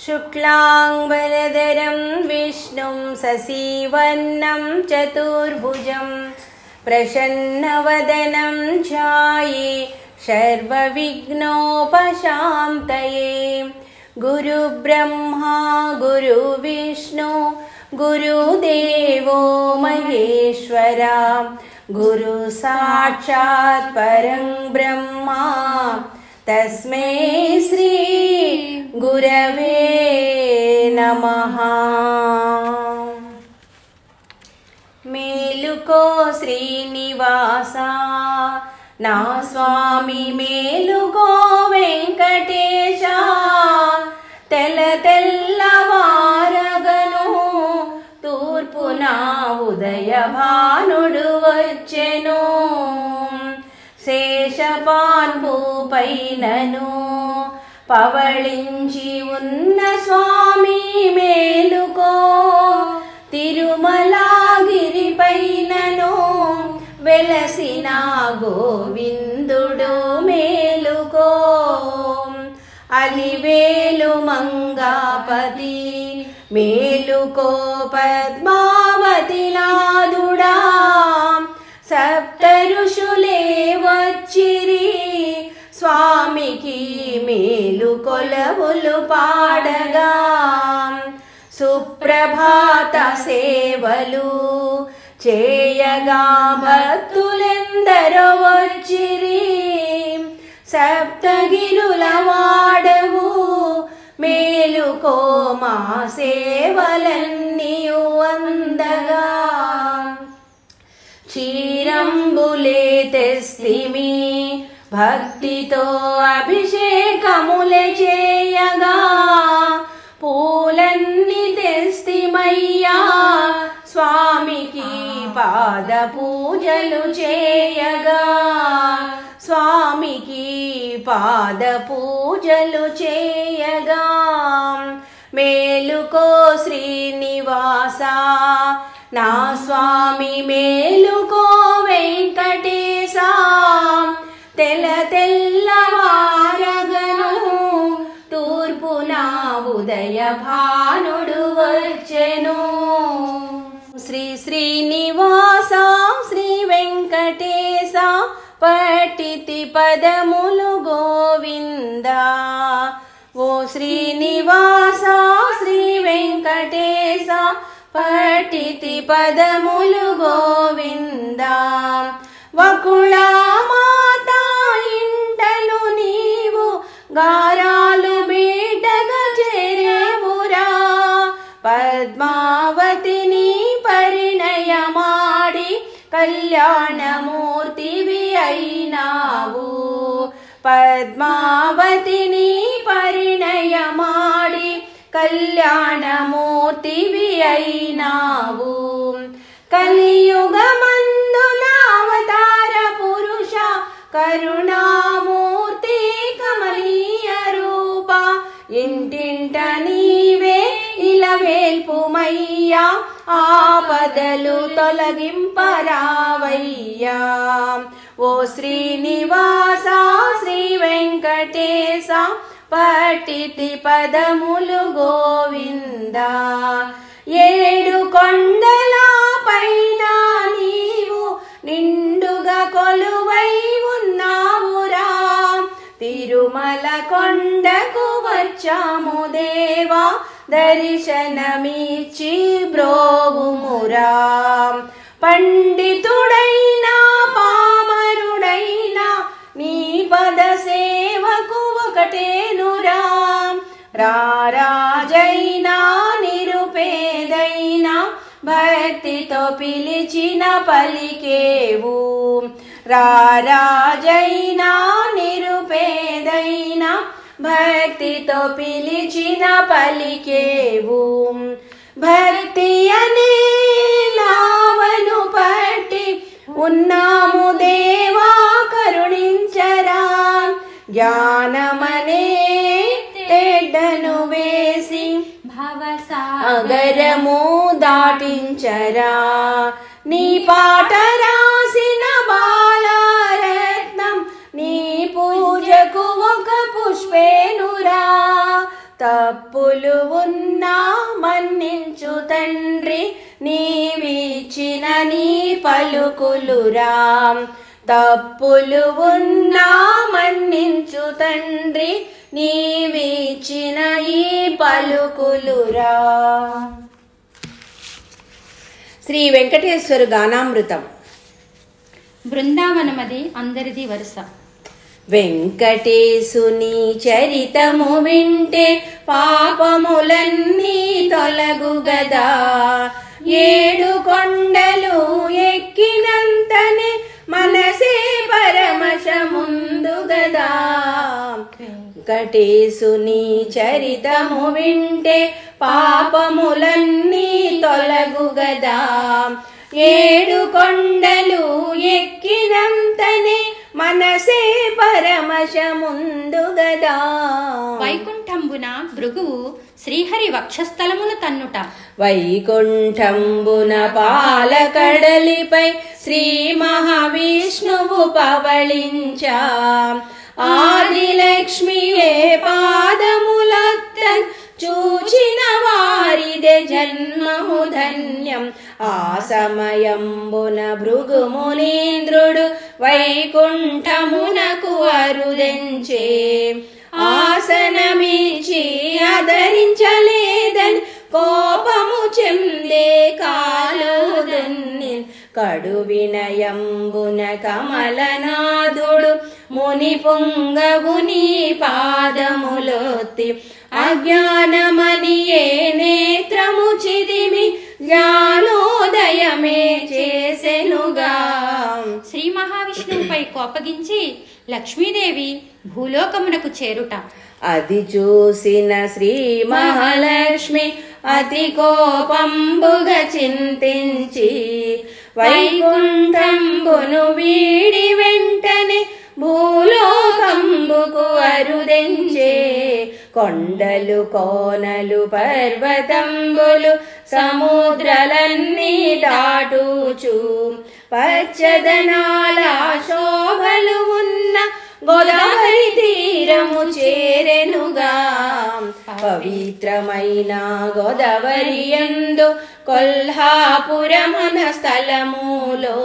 शुक्लांबरधरं विष्णुं शशिवर्णं चतुर्भुजं प्रसन्नवदनं ध्याये सर्वविघ्नोपशान्तये। गुरुब्रह्मा गुरुविष्णु गुरुदेवो महेश्वरा, गुरु साक्षात् परं ब्रह्मा तस्मै श्री गुरवे नमः। मेलुको श्रीनिवासा ना स्वामी मेलुको वेंकटेशा, తెల్ల తెల్లవారగను తూర్పున ఉదయ భానుడు వచ్చెను, శేషపాన్పుపైనను పవళించి ఉన్న స్వామి మేలుకో, తిరుమలాగిరిపైనను వెలసిన గోవిందుడు మేలుకో, అలివేలు మంగాపతి మేలుకో, పద్మావతి నాదుడా సప్త ఋషులే వచ్చిరి స్వామికి మేలు కొలవులు పాడగా, సుప్రభాత సేవలు చేయగా భక్తులెందరో వచ్చిరి, సప్తగిరుల వాడవు మేలుకో మా సేవలన్నీయు అందగా, క్షీరంబులే తెస్తిమి భక్తితో అభిషేకములే చేయగా, పూలన్నీ తెస్తిమయ్యా స్వామికి పాద పూజలు చేయగా, స్వామికి పాద పూజలు చేయగా, మేలుకో శ్రీనివాసా నా స్వామి మేలుకో వెంకటేశా, తెల్ల తెల్లవారగను తూర్పున ఉదయ భానుడు వచ్చెను, శ్రీ శ్రీనివాస శ్రీ వెంకటేశ పఠితి పదములు గోవిందా, ఓ శ్రీనివాస శ్రీ వెంకటేశ పఠితి పదములు గోవిందా, వకుళా మాత ఇంటను నీవు గారాలు బీటగా చేరేవురా, పద్మావతిని పరిణయమాడి కళ్యాణమూర్తివి అయినావు, పద్మావతిని పరిణయమాడి కళ్యాణమూర్తివి అయినావు, కలియుగమందున అవతార పురుష కరుణామూర్తి కమలీయ రూప, ఇంటింట నీవే ఇలవేల్పుమయ్యా ఆపదలు తొలగింపరావయ్యా, ఓ శ్రీనివాస శ్రీ వెంకటేశ పఠితి పదములు గోవిందా, ఏడు కొండల పైన నీవు నిండుగా కొలువై ఉన్నావురా, తిరుమల కొండకు వచ్చాము దేవా దర్శనమిచ్చి బ్రోవుమురా, పండితుడైనా పామరుడైనా నీ పద సేవకు ఒకటేనురా, రారాజైనా నిరుపేదైనా భక్తితో పిలిచిన పలికేవు, రారాజైనా నిరుపేదైనా భక్తితో పిలిచిన పలికేవు, భక్తి అనే నావను పట్టి ఉన్నాము దేవా కరుణించరా, జ్ఞానమనే తెడ్డను వేసి భవసాగరము దాటించరా, నీ పాట రాసిన బాలారత్నం నీ పూజకు ఒక పుష్పేనురా. తప్పులు ఉన్నా మన్నించు తండ్రి, నీవిచ్చిన నీ పలుకులురా. తప్పులు ఉన్నా మన్నించు తండ్రి, నీవిచ్చిన ఈ పలుకులురా. శ్రీ వెంకటేశ్వర గానామృతం. బృందావనమది అందరిది వరుస. వెంకటేశుని చరితము వింటే పాపములన్నీ తొలగు గదా. 7 కొండలు ఎక్కినంతనే మనసే పరమశముందు గదా. వెంకటేశుని చరితము వింటే పాపములన్నీ తొలగు గదా. 7 కొండలు ఎక్కినంతనే మనసే పరమశముందు గదా. వైకుంఠంబున భృగువు శ్రీహరి వక్షస్థలమును తన్నుట. వైకుంఠంబున పాలకడలిపై శ్రీ మహావిష్ణువు పవళించా. ఆదిలక్ష్మియే పాదములత్తన్ చూచిన వారిదే జన్మము ధన్యం. ఆ సమయంబున భృగుమునీంద్రుడు వైకుంఠమునకు అరుదెంచే. ఆసనమిచ్చి ఆదరించలేదని కోపము చెందే కాలుదన్ని. కడు వినయంబున కమలనాథుడు ముని పుంగవుని పాదములొత్తి. అజ్ఞానమనియే నేత్రము చిదిమి జ్ఞానోదయమే చేసెనుగా. శ్రీ మహావిష్ణువుపై కోపగించి లక్ష్మీదేవి భూలోకమునకు చేరుట. అది చూసిన శ్రీ మహాలక్ష్మి అతి కోపంబుగా చింతించి వైకుంఠంబును వీడి వెంటనే భూలోకంబుకు అరుదెంచే. కొండలు కోనలు పర్వతంబులు సముద్రాలన్నీ దాటుచు పచ్చదనాల శోభలు ఉన్న గోదావరి తీరము చేరెనుగా. పవిత్రమైన గోదావరి యందు కొల్హాపురమన స్థలములో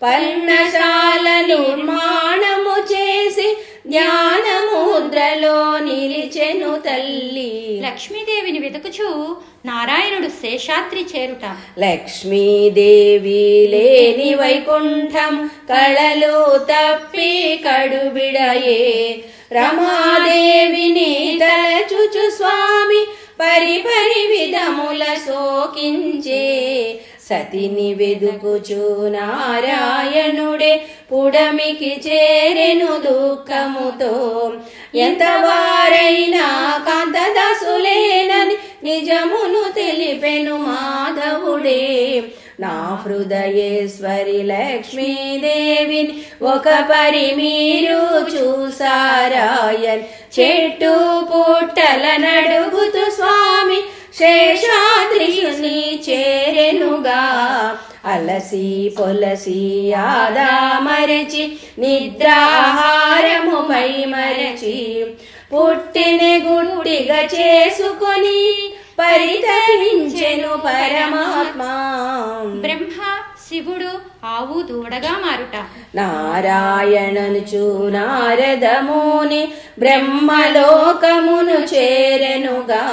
పర్ణశాల నిర్మాణము చేసి జ్ఞానముద్రలో నిలిచెను తల్లి. లక్ష్మీదేవిని వెతుకుచు నారాయణుడు శేషాద్రి చేరుట. లక్ష్మీదేవి లేని వైకుంఠం కళలు తప్పి కడుబిడయే. రమాదేవిని తలచుచు స్వామి పరిపరి విధముల శోకించే. సతిని వెదుకుచు నారాయణుడే పుడమికి చేరెను దుఃఖముతో. ఎంతవారైనా కాంతదాసులేనని నిజమును తెలిపెను మాధవుడే. నా హృదయేశ్వరి లక్ష్మీదేవిని ఒక పరి మీరు చూసారాయన్. చెట్టు పుట్టల నడుగుతూ స్వామి శేషాద్రియుని చేరెనుగా. అలసి పొలసి ఆదా మరచి నిద్రాహారముపై మరచి పుట్టిని గుట్టిగా చేసుకొని పరితరించెను పరమాత్మ. బ్రహ్మ శివుడు ఆవు దూడగా మారుట. నారాయణను చూ నారదముని బ్రహ్మలోకమును చేరెనుగా.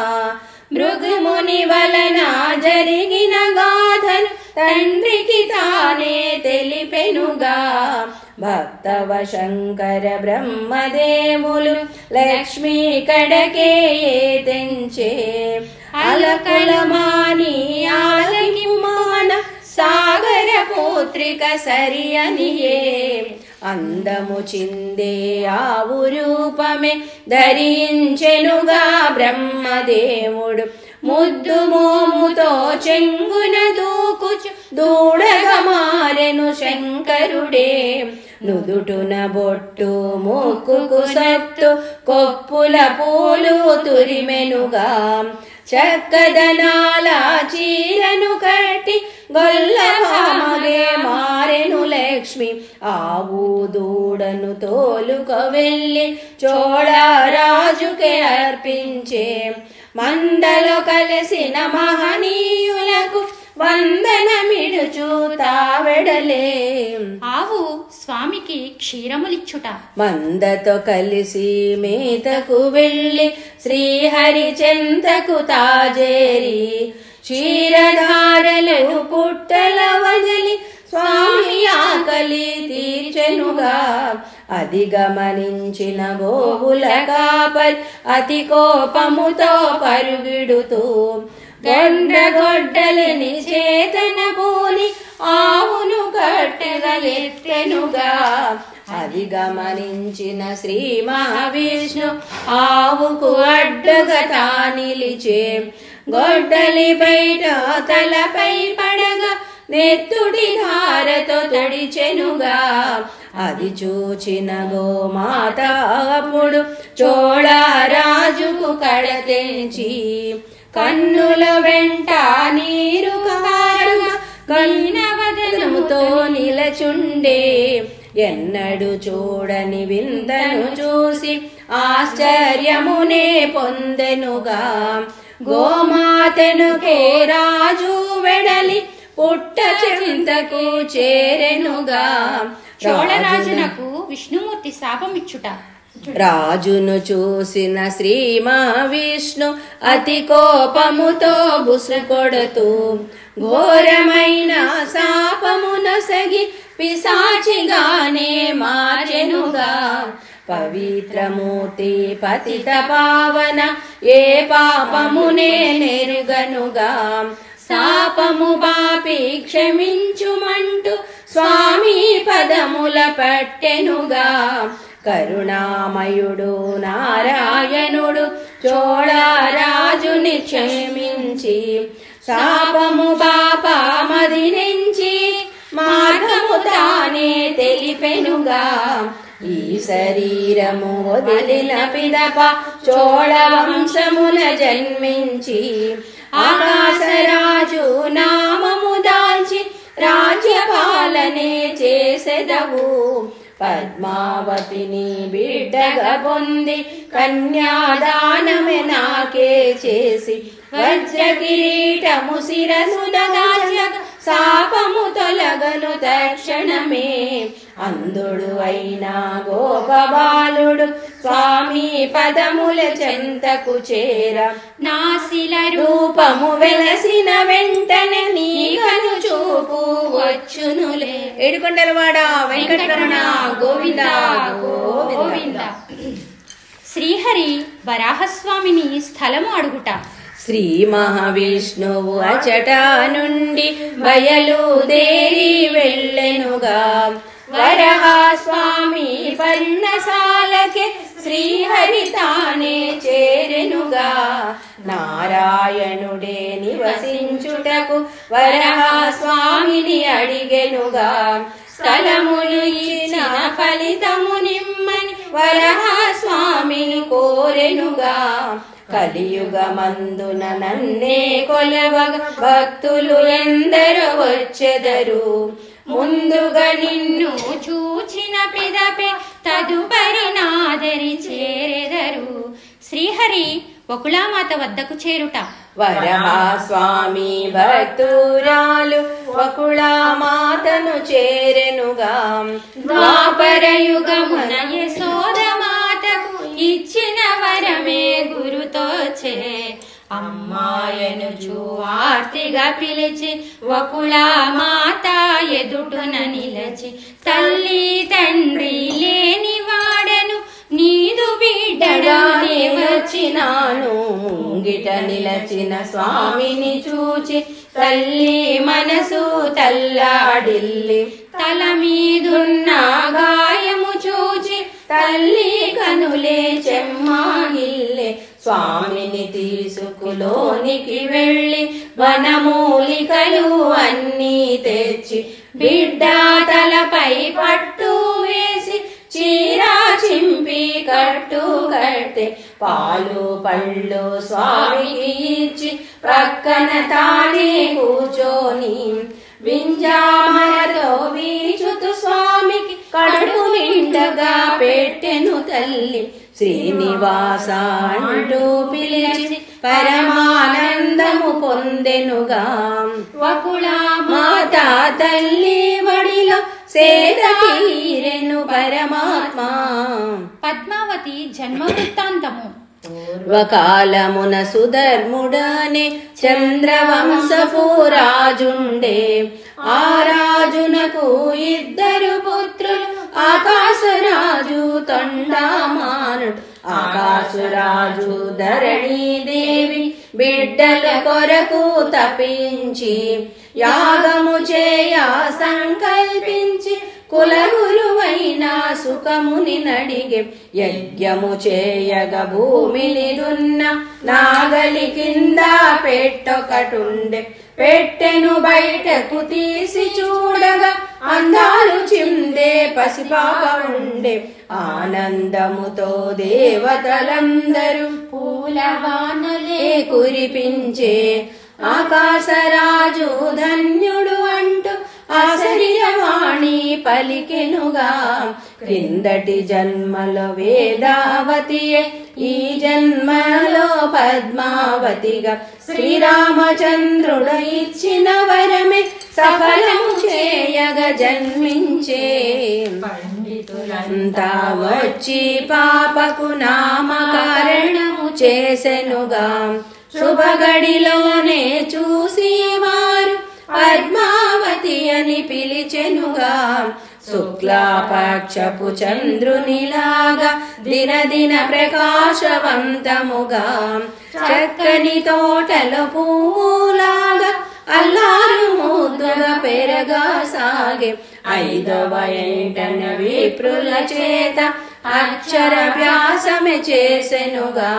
భృగుముని వలన జరిగిన గాథను తండ్రికి తానే తెలిపెనుగా. భక్తవ శంకర బ్రహ్మదేవులు లక్ష్మీ కడకే తెంచే. అలకలమాని ఆలకిమాన సాగర పుత్రిక సరియనియే. అందము చిందే ఆవు రూపమే ధరించెనుగా బ్రహ్మదేవుడు. ముద్దు మోముతో చెంగున దూకుచు దూడగా మారెను శంకరుడే. నుదుటున బొట్టు ముక్కుకు సత్తు కొప్పుల పూలు తురిమెనుగా. చక్కదనాల చీరను కట్టి గొల్లభామగే మారెను లక్ష్మి. ఆవు దూడను తోలుక వెళ్ళి చోళరాజుకే అర్పించే. మందలో కలిసిన మహనీయులకు వందనమిడుచు తావెడలే. ఆవు స్వామికి క్షీరములిచ్చుట. మందతో కలిసి మేతకు వెళ్ళి శ్రీహరి చెంతకు తాజేరి క్షీరధారలను పుట్టల వదిలి స్వామి ఆకలి తీర్చెనుగా. అది గమనించిన గోవుల కాపరి అతి కోపముతో పరుగిడుతూ గొడ్డలిని చేతన పూని ఆవును కట్టెగా ఎత్తెనుగా. అది గమనించిన శ్రీ మహావిష్ణు ఆవుకు అడ్డుగా నిలిచే. గొడ్డలి బయట తలపై పడగా నెత్తుడి ధారతో తడిచెనుగా. అది చూచిన గోమాత అప్పుడు చోళరాజుకు కడతెంచి కన్నుల వెంట నీరు కారుగా కన్నవదనముతో నిలచుండే. ఎన్నడు చూడని వింతను చూసి ఆశ్చర్యమునే పొందెనుగా. గోమాతనుకే రాజు వెడలి పుట్ట చెంతకు చేరెనుగా. చోళరాజునకు విష్ణుమూర్తి శాపమిచ్చుట. రాజును చూసిన శ్రీ మహావిష్ణు అతి కోపముతో బుసుకొడుతూ ఘోరమైన శాపమునొసగి పిశాచిగానే మార్చెనుగా. పవిత్రమూర్తి పతిత పావన ఏ పాపమునే నెరుగనుగా. శాపము బాపి క్షమించుమంటూ స్వామి పదముల పట్టెనుగా. కరుణామయుడు నారాయణుడు చోళరాజుని క్షమించి శాపము బాపమది నుంచి మార్గము తానే తెలిపెనుగా. ఈ శరీరము వదిలిన పిదప చోళ వంశమున జన్మించి ఆకాశరాజు నామము దాల్చి రాజ్యపాలనే చేసెదవు. పద్మావతిని బిడ్డగా పొంది కన్యాదానమే నాకే చేసి వజ్ర కిరీటము శిరసు దాల్చగా శాపము తొలగను తక్షణమే. అందుడు అయినా గోపబాలుడు స్వామి పదముల చెంతకు చేర నాసిల రూపము వెలసిన వెంటనే నీకను చూపు వచ్చునులే. ఏడుకొండలవాడ వెంకటరమణ గోవింద గోవింద. శ్రీహరి వరాహస్వామిని స్థలము అడుగుట. శ్రీ మహావిష్ణువు అచట నుండి బయలుదేరి వెళ్ళెనుగా. వరాహస్వామి పర్ణశాలకే శ్రీహరి తానే చేరెనుగా. నారాయణుడే నివసించుటకు వరాహస్వామిని అడిగెనుగా. స్థలములు ఇచ్చిన ఫలితము నిమ్మని వరాహస్వామిని కోరెనుగా. కలియుగమందున నన్నే కొలవగ భక్తులు ఎందరో వచ్చెదరు. ముందుగా నిన్ను చూచిన పిదపే తదుపరి నాదరి చేరెదరు. శ్రీహరి వకుళామాత వద్దకు చేరుట. వరాహస్వామి భక్తురాలు వకుళామాతను చేరెనుగా. ద్వాపరయుగమున యశోదమాతకు ఇచ్చిన వరమే గురుతోచే. అమ్మాయను ఆర్తిగా పిలిచి వకుళామాత ఎదుటున నిలచి తల్లి తండ్రి లేని వాడను నీదు బిడ్డగానే వచ్చినాను. ముంగిట నిలచిన స్వామిని చూచి తల్లి మనసు తల్లాడిల్లి తల మీదున్న గాయము చూచి తల్లి కనులే చెమ్మాగిల్లే. స్వామిని తీసుకులోనికి వెళ్ళి వనమూలికలు అన్నీ తెచ్చి బిడ్డ తలపై పట్టు వేసి చీరా చింపి కట్టు కడితే పాలు పళ్ళు స్వామికి ఇచ్చి ప్రక్కన తానే కూర్చొని వింజామరతో వీచుతూ స్వామికి కడుపు నిండగా పెట్టెను తల్లి. శ్రీనివాస అంటూ పిలిచి పరమానందము పొందెనుగా. వకుళా మాతా తల్లి వడిలో సేద తీరెను పరమాత్మ. పద్మావతి జన్మ వృత్తాంతము. పూర్వకాలమున సుధర్ముడనే చంద్రవంశపు రాజుండే. ఆ రాజునకు ఇద్దరు పుత్రులు, ఆకాశరాజు తొండమానుడు. ఆకాశరాజు ధరణీదేవి బిడ్డల కొరకు తపించి యాగము చేయ సంకల్పించి కులగురువైన సుఖముని నడిగే. యజ్ఞము చేయగ భూమిని దున్న నాగలి కింద పెట్టొకటుండే. పెట్టెను బయటకు తీసి చూడగా అందాలు చిందే పసిపాప ఉండే. ఆనందముతో దేవతలందరూ పూలవానలే కురిపించే. ఆకాశరాజు ధన్యుడు అంటూ ఆశరీరవాణి పలికెనుగా. క్రిందటి జన్మలో వేదావతియే, ఈ జన్మలో పద్మావతిగా. శ్రీరామచంద్రుడు ఇచ్చిన వరమే సఫలము చేయగ జన్మించే. పండితులంతా వచ్చి పాపకు నామకరణము చేసెనుగా. శుభగడిలోనే చూసి వారు పద్మావతి అని పిలిచెనుగా. శుక్లాపక్షపు చంద్రునిలాగా దినదిన ప్రకాశవంతముగా. చక్కని తోటలో పువ్వులాగా అల్లారు ముద్దుగా పెరగా సాగే. 5వ ఏటన విప్రుల చేత అక్షరాభ్యాసమే చేసెనుగా.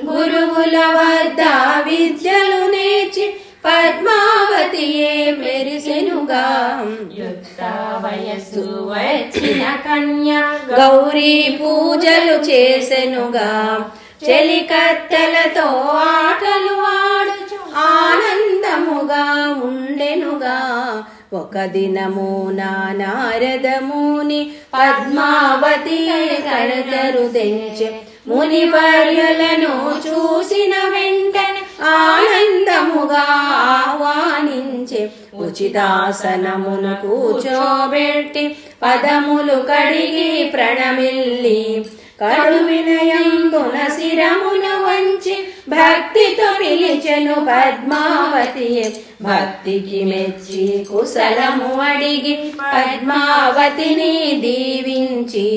గురువుల వద్ద విద్యలు నేర్చి పద్మావతియే మెరిసెనుగా. యుక్త వయస్సు వచ్చిన కన్య గౌరీ పూజలు చేసెనుగా. చెలికత్తెలతో ఆటలు ఆడుచు ఆనందముగా ఉండెనుగా. ఒక దినమున నారదముని పద్మావతి కడతరు తెంచె. మునివర్యులను చూసిన వెంటనే ఆనందముగా ఆహ్వానించే. ఉచితాసనమును కూర్చోబెట్టి పదములు కడిగి ప్రణమిల్లి కడు వినయంబున శిరమును వంచి భక్తితో పిలిచెను పద్మావతియే. భక్తికి మెచ్చి కుశలము అడిగి పద్మావతిని దీవించి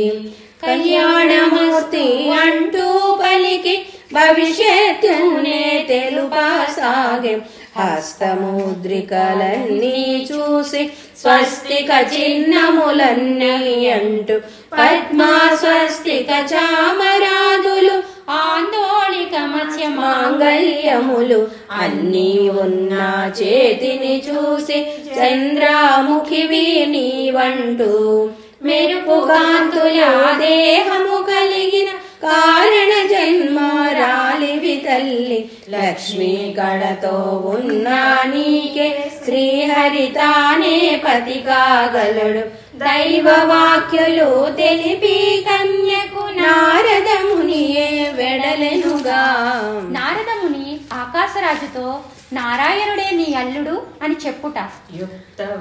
కళ్యాణమూర్తి అంటూ పలికి భవిష్యత్తునే తెలుపసాగే. హస్తముద్రికలన్నీ చూసి స్వస్తిక చిహ్నములన్నీ అంటూ పద్మా స్వస్తిక చామరాదులు ఆందోళిక మత్స్య మాంగళ్యములు అన్నీ ఉన్న చేతిని చూసి చంద్రముఖివి నీవంటూ మెరుపు కాంతుల దేహము కలిగిన కారణ జన్మరాలివి తల్లి. లక్ష్మీ కళతో ఉన్న నీకే శ్రీహరితానే పతి కాగలడు. దైవ వాక్యులు తెలిపి కన్యకు నారదమునియే వెడలెనుగా. నారదముని ఆకాశరాజుతో నారాయణుడే నీ అల్లుడు అని చెప్పుట.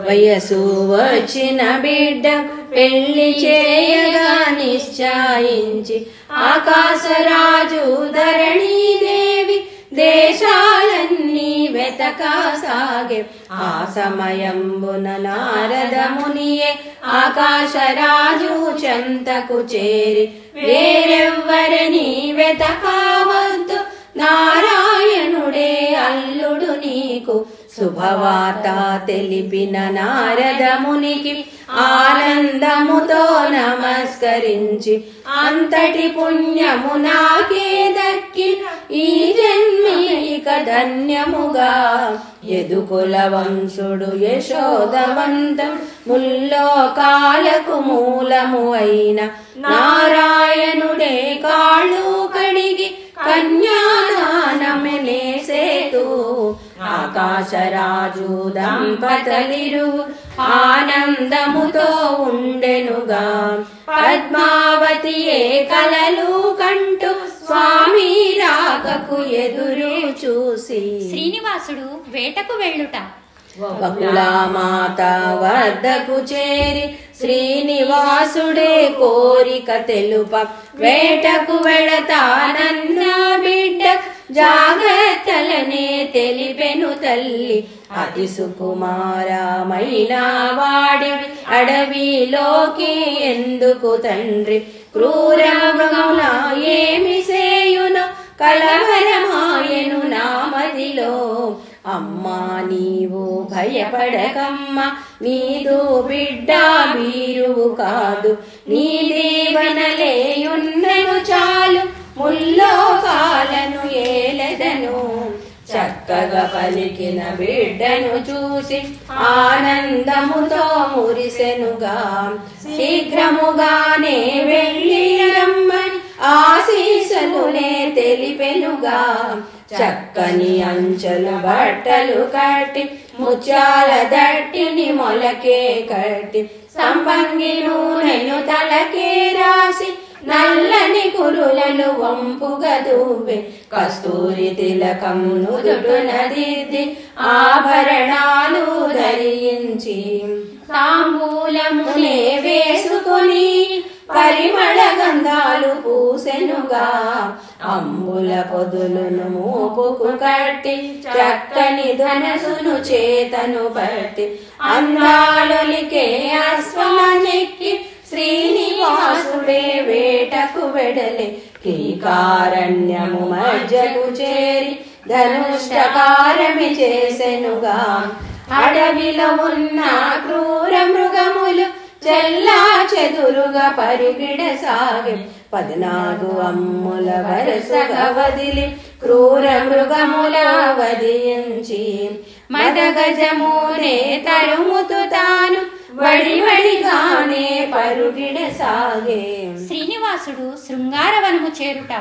వయసు వచ్చిన బిడ్డ పెళ్లి చేయగా నిశ్చయించి ఆకాశరాజు ధరణీదేవి దేశాలన్నీ వెతకసాగే. ఆ సమయంబున నారదమునియే ఆకాశరాజు చెంతకు చేరి వేరెవ్వరిని వెతకవద్దు, నారాయణుడే అల్లుడు నీకు శుభవార్త తెలిపిన నారద మునికి ఆనందముతో నమస్కరించి అంతటి పుణ్యము నాకే దక్కి ఈ జన్మిక ధన్యముగా యదుకుల వంశుడు యశోదవంతం ముల్లోకాలకు మూలము అయిన నారాయణుడే కాళ్ళు కడిగి కన్యాదానమునేసేతు ఆకాశరాజు దంపతులిరు ఆనందముతో ఉండెనుగా పద్మావతియే కలలు కంటూ స్వామి రాకకు ఎదురు చూసి శ్రీనివాసుడు వేటకు వెళ్ళుట బకుళామాత వద్దకు చేరి శ్రీనివాసుడే కోరిక తెలుప వేటకు వెళతానన్న బిడ్డ జాగ్రత్తలనే తెలిపెను తల్లి అతి సుకుమారమైన వాడి అడవిలోకి ఎందుకు తండ్రి క్రూర మృగముల ఏమి సేయును కలవరమాయను నామదిలో అమ్మా నీవు భయపడకమ్మ నీదు బిడ్డ బీరువు కాదు నీ దీవెనలేయున్నను చాలు ముల్లోకాలను ఏలెదను చక్కగా పలికిన బిడ్డను చూసి ఆనందముతో మురిసెనుగా శీఘ్రముగానే వెళ్ళి రమ్మని ఆశీస్సులునే తెలిపెనుగా చక్కని అంచెలు బట్టలు కట్టి ముత్యాల దట్టిని మొలకే కట్టి సంపంగి నూనెను తలకే రాసి నల్లని కురులను వంపుగా దూవె కస్తూరి తిలకం నుదుటున దిద్ది ఆభరణాలు ధరించి తాంబూలమునే వేసుకొని పరిమళ గంధాలు పూసెనుగా అంబుల పొదులును మూపుకు కట్టి చక్కని ధనసును చేతను పట్టి అందాలొలికే అశ్వమనెక్కి శ్రీనివాసుడే వేటకు వెడలే కీకారణ్యము మధ్యకు చేరి ధనుష్టకారమి చేసెనుగా అడవిలో ఉన్న క్రూర మృగములు చెల్లా చెదురుగా పరుగిడసాగి 14 అమ్ముల వరుసగా వదిలి క్రూర మృగముల వదించి మదగజమునే తరుముతు తాను వడివడిగానే పరుగిడసాగే శ్రీనివాసుడు శృంగారవనము చేరుట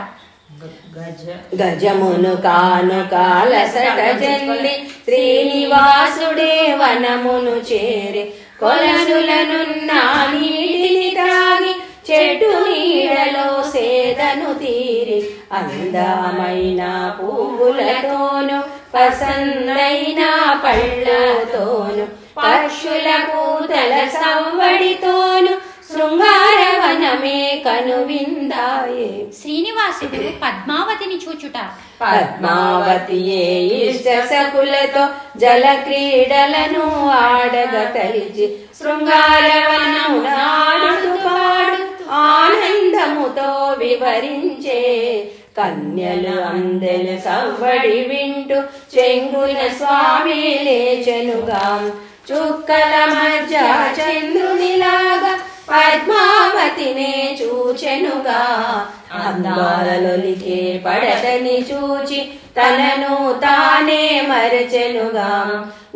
గజమును కాను కాలసట జల్లి శ్రీనివాసుడే వనమును చేరి కొలనులనున్న నీటిని తాగి చెట్టు నీడలో సేదను తీరి అందమైన పువ్వులతోను పసందైన పళ్ళతోను పక్షుల కూతల సవ్వడితోను శృంగారవనమే కనువిందాయే శ్రీనివాసుడు పద్మావతిని చూచుట పద్మావతియే ఇష్ట సకులతో జల క్రీడలను ఆడగ తలిచి శృంగారవనము నాడుతూ పాడు ఆనందముతో వివరించే కన్యలు అందెలు సవ్వడి వింటూ చెంగున స్వామి లేచెనుగా చుక్కల మధ్య చంద్రునిలాగా పద్మావతినే చూచెనుగా అందాలొలికే పడతని చూచి తనను తానే మరచెనుగా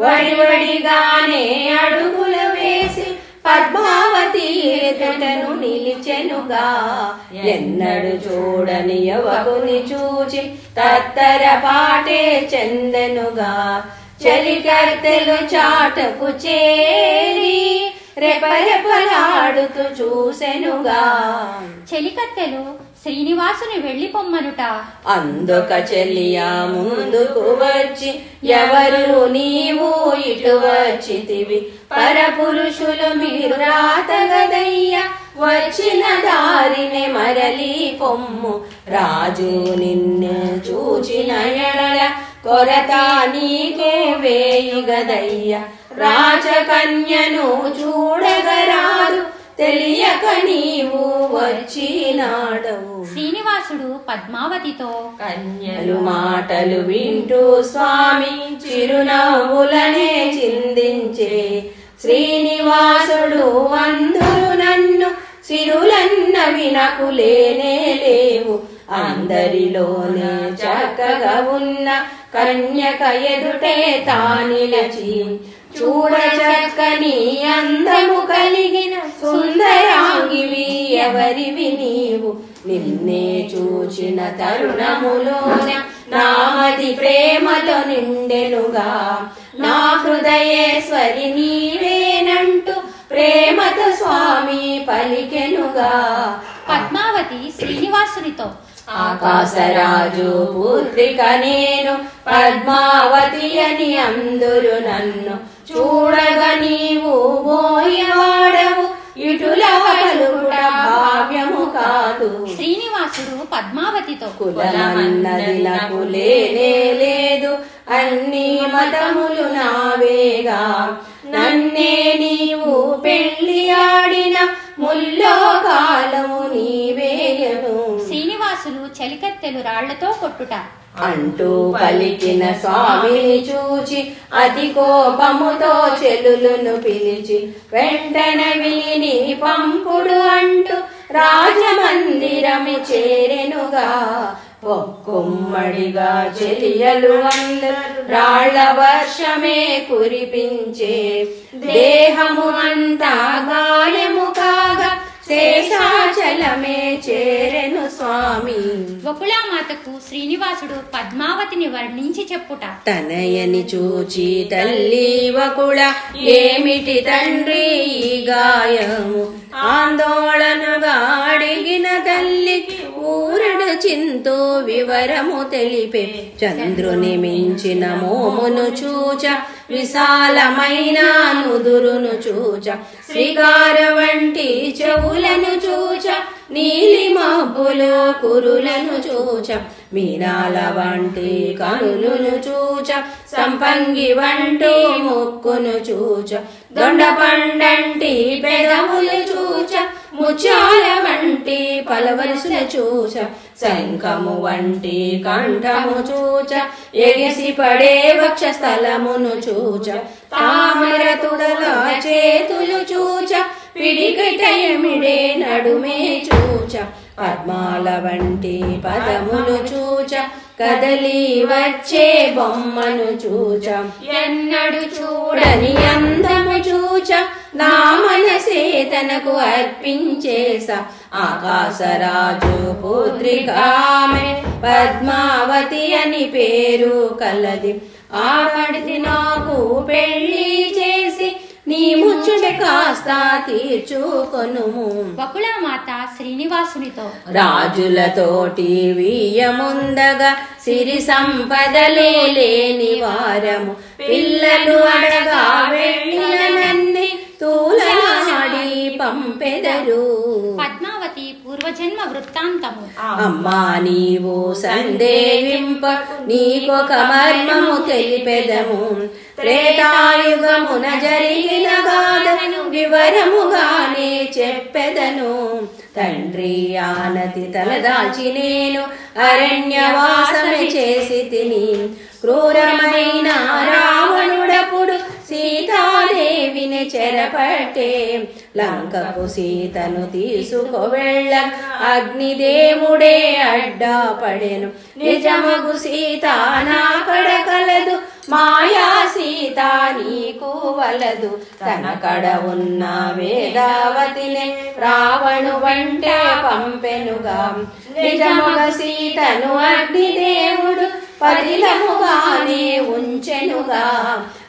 వడివడిగానే అడుగులు వేసి పద్మావతి ఎదుటను నిలిచెనుగా ఎన్నడు చూడని యువకుని చూచి తత్తర పాటే చెందెనుగా చలికర్తెలు చాటకు చేరి రెపరెపలాడుతూ చూసెనుగా చెలికత్తెలు శ్రీనివాసుని వెళ్లి పొమ్మనుట అందుక చెలియా ముందుకు వచ్చి ఎవరు నీవు ఇటు వచ్చితివి పరపురుషులు మీరు రాతగదయ్యా వచ్చిన దారిని మరలి పొమ్ము రాజు నిన్ను చూచిన ఎడల కొరత నీకే వేయుగదయ్యా రాజకన్యను చూడగరాదు తెలియక నీవు వచ్చినాడవు. శ్రీనివాసుడు పద్మావతితో కన్యలు మాటలు వింటూ స్వామి చిరునవ్వులనే చిందించే. శ్రీనివాసుడు అందరూ నన్ను సిరులన్నవి నాకు లేనే లేవు. అందరిలోనే చక్కగా ఉన్న కన్యక ఎదుటే తానిలచి చూడ చక్కని అందము కలిగిన సుందరాంగివి ఎవరివి నీవు. నిన్నే చూచిన తరుణములోన నామది ప్రేమతో నిండెనుగా. నా హృదయేశ్వరి నీవేనంటూ ప్రేమతో స్వామి పలికెనుగా. పద్మావతి శ్రీనివాసునితో ఆకాశరాజు పుత్రిక నేను పద్మావతి అని అందరు నన్ను. చూడగా నీవు బోయవాడవు ఇటుల పలుకుట భావ్యము కాదు. శ్రీనివాసుడు పద్మావతితో కులమన్నది నాకు లేనే లేదు. అన్ని మతములు నావేగా. నన్నే నీవు పెళ్లి ఆడిన ముల్లో కాలము నీవేయను. శ్రీనివాసులు చలికత్తెలు రాళ్లతో కొట్టుట అంటూ పలికిన స్వామిని చూచి అతి కోపముతో చెలులను పిలిచి వెంటన విని పంపుడు అంటూ రాజమందిరమి చేరెనుగా. ఒక్కుమ్మడిగా చెలియలు అందరు రాళ్ల వర్షమే కురిపించే. దేహము అంతా గాయము కాగా శేషాచలమే చేరెను స్వామి. వకుళామాతకు శ్రీనివాసుడు పద్మావతిని వర్ణించి చెప్పుట తనయని చూచి తల్లి వకుళ ఏమిటి తండ్రి ఈ గాయము. ఆందోళనగా అడిగిన తల్లికి ఊరడు చింతో వివరము తెలిపే. చంద్రుని మించిన మోమును చూచ విశాలమైన నుదురును చూచ శ్రీకార వంటి చెవులను చూచ నీలి మబ్బులు కురులను చూచ మీనాల వంటి కనులను చూచ సంపంగి వంటి ముక్కును చూచ దొండ పండంటి పెదవులు చూచ ముత్యాల వంటి పలవరుసులు చూచ శంఖము వంటి కంఠము చూచ ఎగిసి పడే వక్షస్థలమును చూచ తామర తుడల చేతులు చూచ పిడికటయమిడే నడుమే చూచ పద్మాల వంటి పదములు చూచ కదలి వచ్చే బొమ్మను చూచ ఎన్నడు చూడని అందము చూచ నా మనసే తనకు అర్పించేస. ఆకాశరాజు పుత్రికామె పద్మావతి అని పేరు కలది. ఆవిడిది నాకు పెళ్లి చేసి నీ ముచ్చట కాస్త తీర్చుకొనుము. వకుళామాత శ్రీనివాసునితో రాజులతోటి వీయముందగా సిరి సంపదలే లేని వారము. పిల్లలు అడగా వెళ్ళిన నన్ని తూలనాడి పంపెదరు. పద్మావతి పూర్వజన్మ వృత్తాంతము. అమ్మా నీవు సందేహింప నీకొక మర్మము తెలిపెదము. త్రేతాయుగమున జరిగిన గాథను వివరముగానే చెప్పెదను. తండ్రి ఆనతి తలదాల్చి నేను అరణ్యవాసమే చేసి తిని. క్రూరమైన రావణుడప్పుడు సీతాదేవిని చెరపట్టే. లంకకు సీతను తీసుకువెళ్ళ అగ్నిదేవుడే అడ్డా పడెను. నిజమగు సీత నా కడ కలదు, మాయా సీత నీకు వలదు. తన కడ ఉన్న వేదావతిని రావణు వంటే పంపెనుగా. నిజమగ సీతను అగ్నిదేవుడు పదిలముగానే ఉంచెనుగా.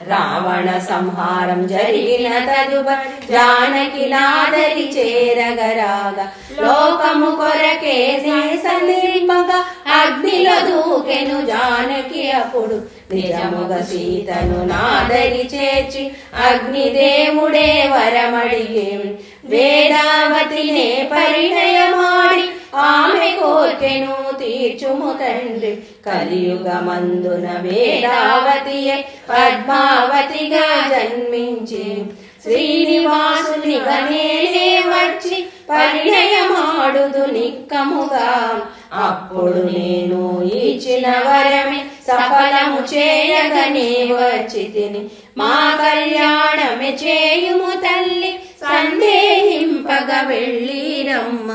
రావణ సంహారం జరిగిన తదుపరి జానకి నాదరి చేరగరాగా. లోకము కొరకే సందింపగా అగ్నిలో దూకెను జానకి అప్పుడు. నిజముగ సీతను నాదరి చేర్చి అగ్నిదేవుడే వరమడిగే. వేదావతినే పరిణయమాడి ఆమె కోర్కెను తీర్చుము తండ్రి. కలియుగమందున వేదావతియే పద్మావతిగా జన్మించి శ్రీనివాసునిగా నేనే వచ్చి పరిణయమాడుదు నిక్కముగా. అప్పుడు నేను ఇచ్చిన వరమే సఫలము చేయగనే వచ్చి తిని. మా కళ్యాణమే చేయుము తల్లి సందేహింపగ వెళ్ళిరమ్మ.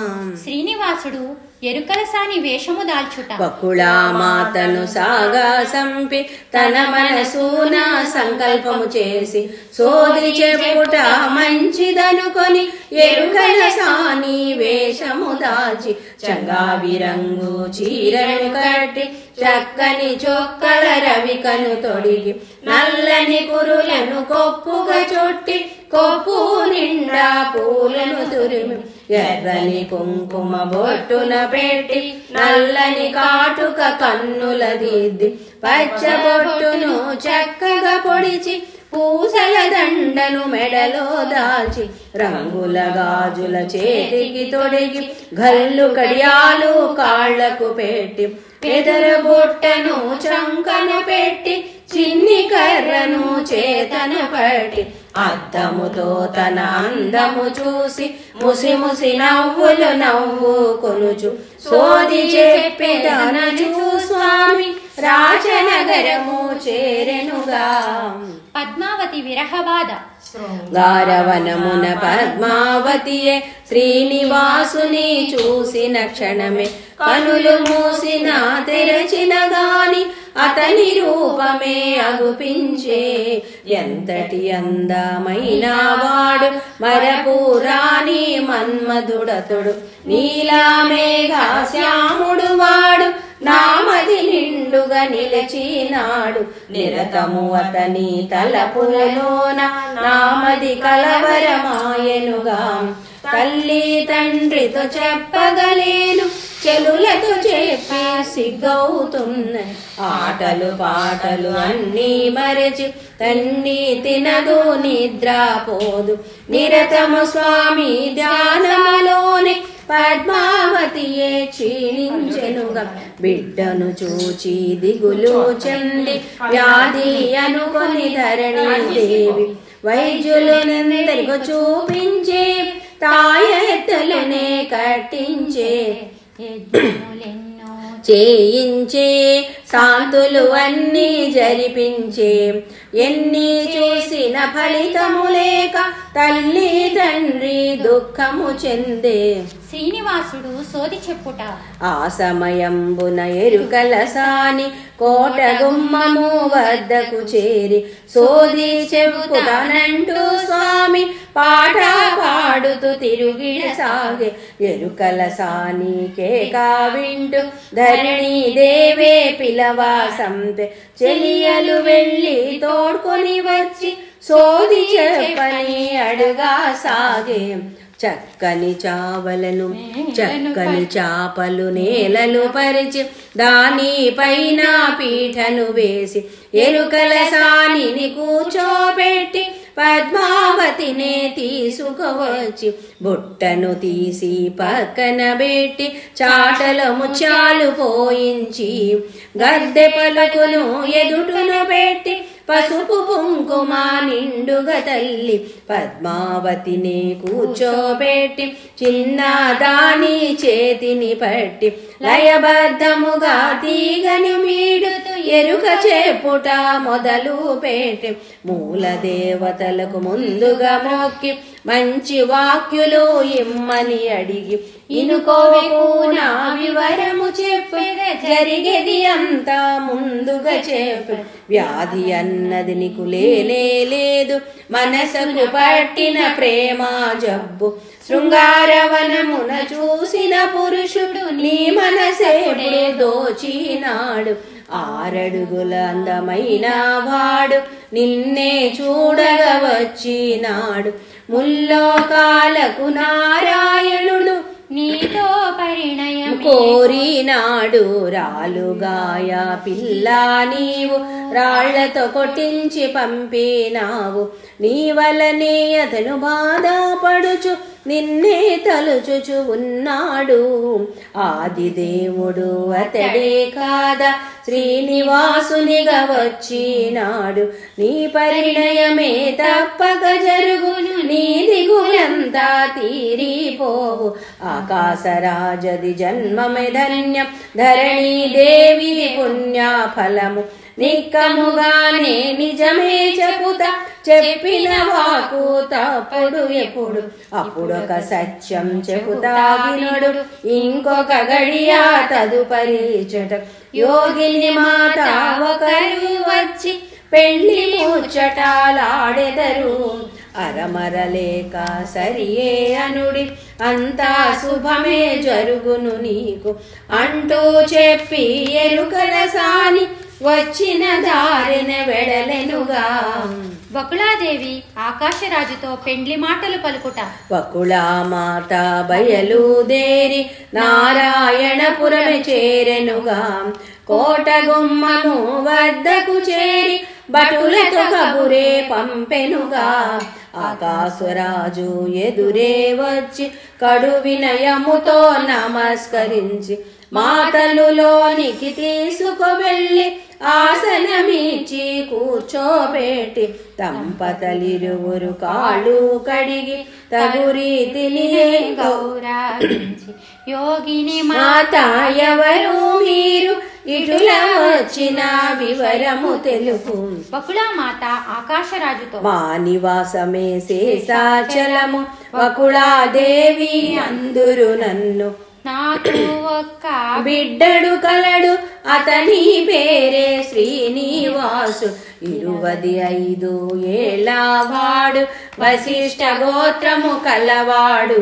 శ్రీనివాసుడు ఎరుకలసాని వేషము దాల్చుట. బకుళామాతను సాగా సంపి తన మనసున సంకల్పము చేసి సోది చెప్పుట మంచిదనుకొని ఎరుకలసాని వేషము దాల్చి చంగావి రంగు చీరను కట్టి చక్కని చొక్కల రవికను తొడిగి నల్లని కురులను కొప్పుగా చుట్టి కొప్పు నిండా పూలను తురిమి ఎర్రని కుంకుమ బొట్టున పెట్టి నల్లని కాటుక కన్నుల దిద్ది పచ్చ బొట్టును చక్కగా పొడిచి పూసల దండను మెడలో దాల్చి రంగుల గాజుల చేతికి తొడిగి గల్లు కడియాలు కాళ్లకు పెట్టి పెదర బొట్టను చంకను పెట్టి చిన్ని కర్రను చేతను పట్టి అద్దముతో తన అందము చూసి ముసి ముసి నవ్వులు నవ్వు కొనుచు సోది చెప్పేదనచు స్వామి రాజనగరము చేరెనుగా. పద్మావతి విరహబాధ. గారవనమున పద్మావతియే శ్రీనివాసుని చూసిన క్షణమే కనులు మూసిన తెరచిన గాని అతని రూపమే అగుపించే. ఎంతటి అందమైన వాడు మరపురాని మన్మధుడతుడు నీలామేఘా శ్యాముడు వాడు నామది నిండుగా నిలిచినాడు. నిరతము అతని తలపులలోన నామది కలవరమాయనుగా. తల్లి తండ్రితో చెప్పగలేను చెలులతో చెప్పి సిగ్గవుతున్న ఆటలు పాటలు అన్నీ మరచి తన్ని తినదు నిద్రపోదు నిరతము స్వామి ధ్యానములోనే పద్మావతియే క్షీణించెనుగా. బిడ్డను చూచి దిగులు చెంది వ్యాధి అనుకొని ధరణి దేవి వైద్యులనందరికీ చూపించే తాయెత్తలునే కట్టించే చేయించే శాంతులు అన్నీ జరిపించే. ఎన్ని చూసిన ఫలితము లేక తల్లి తండ్రి దుఃఖము చెందే. శ్రీనివాసుడు సోది చెప్పుట. ఆ సమయంబున ఎరుకలసాని కోట గుమ్మము వద్దకు చేరి సోది చెప్పుతానంటూ స్వామి పాట పాడుతూ తిరుగిడసాగే. ఎరుకలసాని కేకా వింటూ ధరణి దేవే పిలవా సంపే చెలియలు వెళ్ళి తోడ్కొని వచ్చి సోది చెప్పని అడుగా సాగే. చక్కని చావలను చక్కని చాపలు నేలలు పరిచి దానిపైన పీఠను వేసి ఎరుకలసానిని కూర్చోబెట్టి పద్మావతినే తీసుకువచ్చి బుట్టను తీసి పక్కన పెట్టి చాటల ముత్యాలు పోయించి గద్దె పలుకును ఎదుటను పెట్టి పసుపు కుంకుమ నిండుగా తల్లి పద్మావతిని కూర్చోబెట్టి చిన్న దాని చేతిని పట్టి లయబద్ధముగా తీగని మీడుతూ ఎరుక చెప్పుట మొదలు పెట్టి మూల దేవతలకు ముందుగా మొక్కి మంచి వాక్యులు ఇమ్మని అడిగి ఇనుకోవికు నా వివరము చెప్పేదే జరిగేది అంతా ముందుగా చెప్పు. వ్యాధి అన్నది నీకు లేనే లేదు మనసుకు పట్టిన ప్రేమ జబ్బు. శృంగారవనమున చూసిన పురుషుడు నీ మనసేపుడు దోచినాడు. 6 అడుగుల అందమైన వాడు నిన్నే చూడగా వచ్చినాడు. ముల్లోకాలకు నారాయణుడు నీతో పరిణయం కోరినాడు. రాలుగాయ పిల్ల నీవు రాళ్లతో కొట్టించి పంపినావు. నీ వలనే అతను బాధపడుచు నిన్నే తలుచుచు ఉన్నాడు. ఆదిదేవుడు అతడే కాదా శ్రీనివాసునిగా వచ్చినాడు. నీ పరిణయమే తప్పక జరుగును, నీ దిగులంతా తీరిపోవు. ఆకాశరాజది జన్మమే ధన్యం, ధరణీ దేవిది పుణ్యఫలము. నిక్కముగానే నిజమే చెప్పుతా, చెప్పిన వాకు తప్పుడు ఎప్పుడు. అప్పుడొక సత్యం చెబుతా వినుడు, ఇంకొక గడియా తదుపరి చెట. యోగిని మాత ఒకరు వచ్చి పెళ్లి ముచ్చటాలాడెదరు. అరమరలేక సరియే అనుడి, అంతా శుభమే జరుగును నీకు అంటూ చెప్పి ఎరుకల సాని వచ్చిన దారిన వెడలెనుగా. బకుళాదేవి ఆకాశరాజుతో పెండ్లి మాటలు పలుకుట. బకుళామాత బయలుదేరి నారాయణపురమే చేరెనుగా. కోటగుమ్మము వద్దకు చేరి భటులతో కబురే పంపెనుగా. ఆకాశరాజు ఎదురే వచ్చి కడు వినయముతో నమస్కరించి మాతలు లోనికి తీసుకువెళ్ళి ఆసనమిచ్చి కూర్చోబెట్టి దంపతలిరువురు కాళ్ళు కడిగి తగు రీతిని గౌరవించి యోగిని మాత ఎవరు మీరు, ఇటుల వచ్చిన వివరము తెలుపు. బకుళామాత ఆకాశరాజుతో మా నివాసమే శేషాచలము, బకుళాదేవి అందురు నన్ను. నాకు ఒక్క బిడ్డడు కలడు, అతని పేరే శ్రీనివాసు. 25 ఏళ్ళ వాడు, వశిష్ఠ గోత్రము కలవాడు.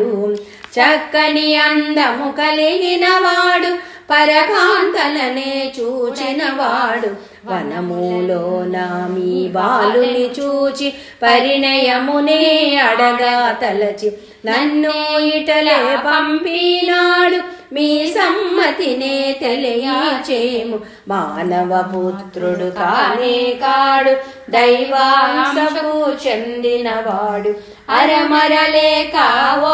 చక్కని అందము కలిగిన వాడు, పరకాంతలనే చూచినవాడు. వనములోన మీ బాలుని చూచి పరిణయమునే అడగా తలచి నన్ను ఇటలే పంపినాడు. మీ సమ్మతినే తెలియచేము. మానవ పుత్రుడు కానే కాడు, దైవాంశకు చెందినవాడు. అరమరలేక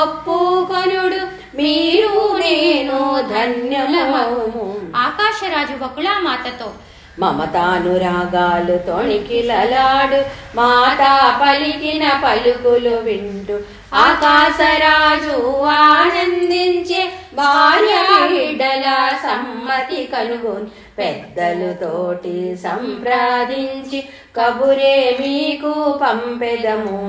ఒప్పుకొనుడు, మీరు నేను ధన్యులమము. ఆకాశరాజు బకుళామాతతో మమతానురాగాలు తొణికిలలాడు, మాతా పలికిన పలుకులు వింటూ ఆకాశరాజు ఆనందించే భార్య బిడ్డల సమ్మతి కనుగొని పెద్దలు తోటి సంప్రదించి కబురే మీకు పంపెదము.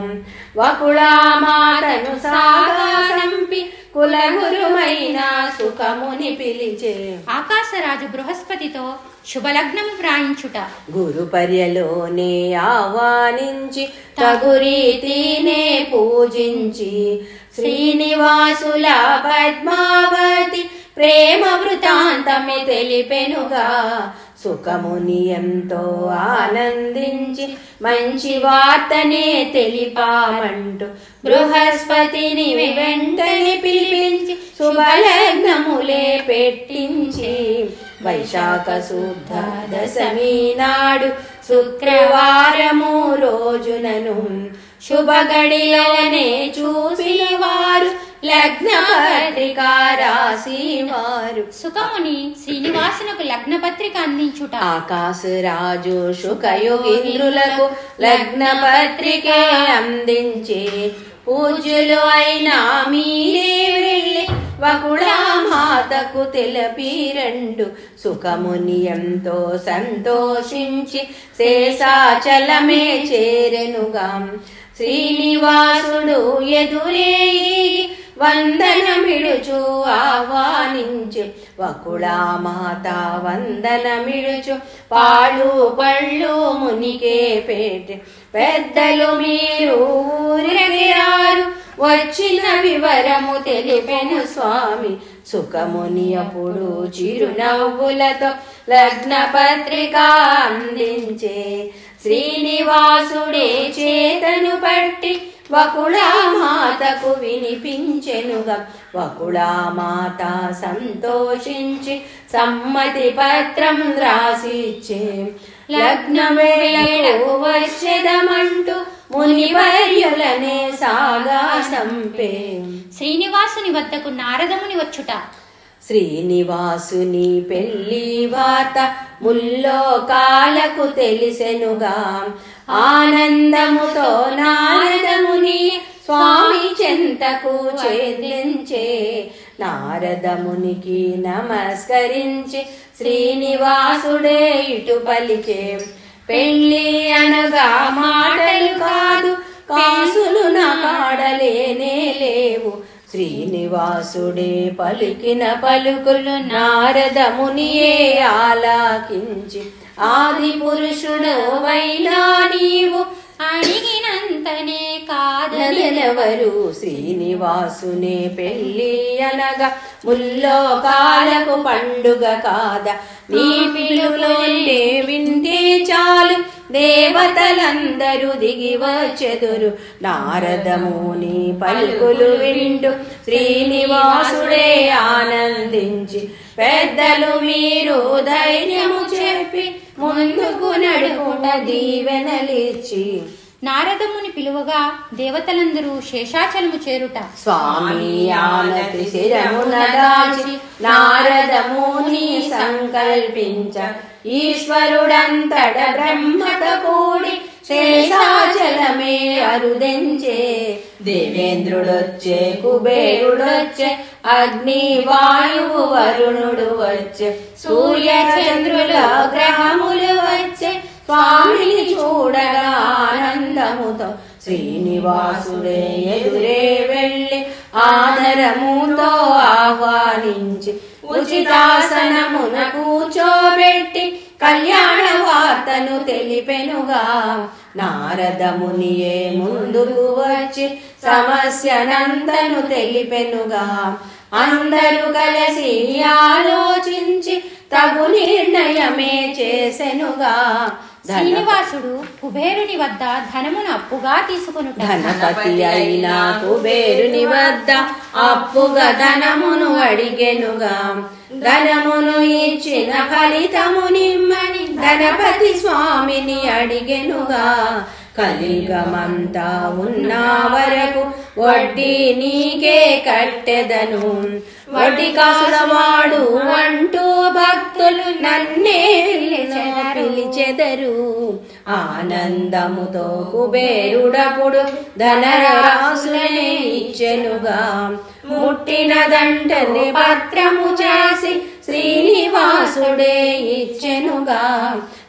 బకుళామాతను సాగనంపి కులగురుమైన సుఖముని పిలిచే. ఆకాశరాజు బృహస్పతితో శుభలగ్నము ప్రాయించుట. గురు పర్యలోనే ఆహ్వానించి తగు రీతినే పూజించి శ్రీనివాసుల పద్మావతి ప్రేమ వృతాంతమే తెలిపెనుగా. సుఖముని ఎంతో ఆనందించి మంచి వార్తనే తెలిపామంటూ బృహస్పతిని వెంటనే పిలిపించి శుభలగ్నములే పెట్టించి వైశాఖ శుద్ధ దశమి నాడు శుక్రవారము రోజునను శుభ గడియనే చూసిన వారు లగ్న పత్రిక రాసివారు. సుఖముని శ్రీనివాసునకు లగ్న పత్రిక అందించుట. ఆకాశరాజు శుకయోగీంద్రులకు లగ్న పత్రిక అందించే. పూజ్యులు అయినా మీరే వెళ్ళి బకుళామాతకు తెలిపిరండు. సుఖముని ఎంతో సంతోషించి శేషాచలమే చేరెనుగా. శ్రీనివాసుడు ఎదురే వందనమిడుచు ఆహ్వానించు. బకుళామాత వందనమిడుచు పాలు పళ్ళు మునికే పేట. పెద్దలు మీరు ఊరిరారు, వచ్చిన వివరము తెలిపెను స్వామి. సుఖముని అప్పుడు చిరునవ్వులతో లగ్న పత్రిక అందించే. శ్రీనివాసుడే చేతను పట్టి బకుళామాతకు వినిపించెనుగా. బకుళామాత సంతోషించి సమ్మతి పత్రం రాసిచ్చే. లగ్న వేళకు వచ్చెదమంటూ మునివర్యులనే సాగా సంపే. శ్రీనివాసుని వద్దకు నారదముని వచ్చుట. శ్రీనివాసుని పెళ్లి వార్త ముల్లోకాలకు తెలిసెనుగా. ఆనందముతో నారదముని స్వామి చెంతకు చేర్లించే. నారదమునికి నమస్కరించి శ్రీనివాసుడే ఇటు పలికే. పెళ్లి అనగా మాటలు కాదు, కాసులు నా కాడలేనే లేవు. శ్రీనివాసుడే పలికిన పలుకులు నారదమునియే ఆలాకించి. ఆది పురుషుడు వైనా నీవు అడిగినంతనే కాదనెవరు. శ్రీనివాసునే పెళ్లి అనగా ముల్లోకాలకు పండుగ కాదా. నీ పిలుపులే వింటే చాలు దేవతలందరూ దిగి వచ్చెదురు. నారదముని పలుకులు వింటూ శ్రీనివాసుడే ఆనందించి. పెద్దలు మీరు ధైర్యము చెప్పి ముందుకు నడుపుట దీవెనలిచ్చి. నారదముని పిలువగా దేవతలందరూ శేషాచలము చేరుట. స్వామి ఆనతి శిరమున దాచి నారదముని సంకల్పించ. ఈశ్వరుడంతట బ్రహ్మత కూడి శేషాచలమే అరుదెంచే. దేవేంద్రుడొచ్చే, కుబేరుడొచ్చే, అగ్ని వాయువు వరుణుడు వచ్చే, సూర్య చంద్రుల గ్రహములు వచ్చే. స్వామిని చూడగా ఆనందముతో శ్రీనివాసుడే ఎదురే వెళ్ళి ఆదరముతో ఆహ్వానించి. ఉచితాసనమున కూర్చోబెట్టి కళ్యాణ వార్తను తెలిపెనుగా. నారదమునియే ముందుకు వచ్చి సమస్యనంతను తెలిపెనుగా. అందరూ కలిసి ఆలోచించి తగు నిర్ణయమే చేసెనుగా. శ్రీనివాసుడు కుబేరుని వద్ద ధనమును అప్పుగా తీసుకొనుట. ధనపతి అయిన కుబేరుని వద్ద అప్పుగా ధనమును అడిగెనుగా. ధనమును ఇచ్చిన ఫలితము నిమ్మని గణపతి స్వామిని అడిగెనుగా. కలిగమంతా ఉన్న వరకు వడ్డీ నీకే కట్టెదను. వడ్డీ కాసులవాడు అంటూ భక్తులు నన్నే పిలిచెదరు. ఆనందముతో కుబేరుడప్పుడు ధనరాశులనే ఇచ్చెనుగా. ముట్టినదంటనే పత్రము చేసి శ్రీనివాసుడే ఇచ్చెనుగా.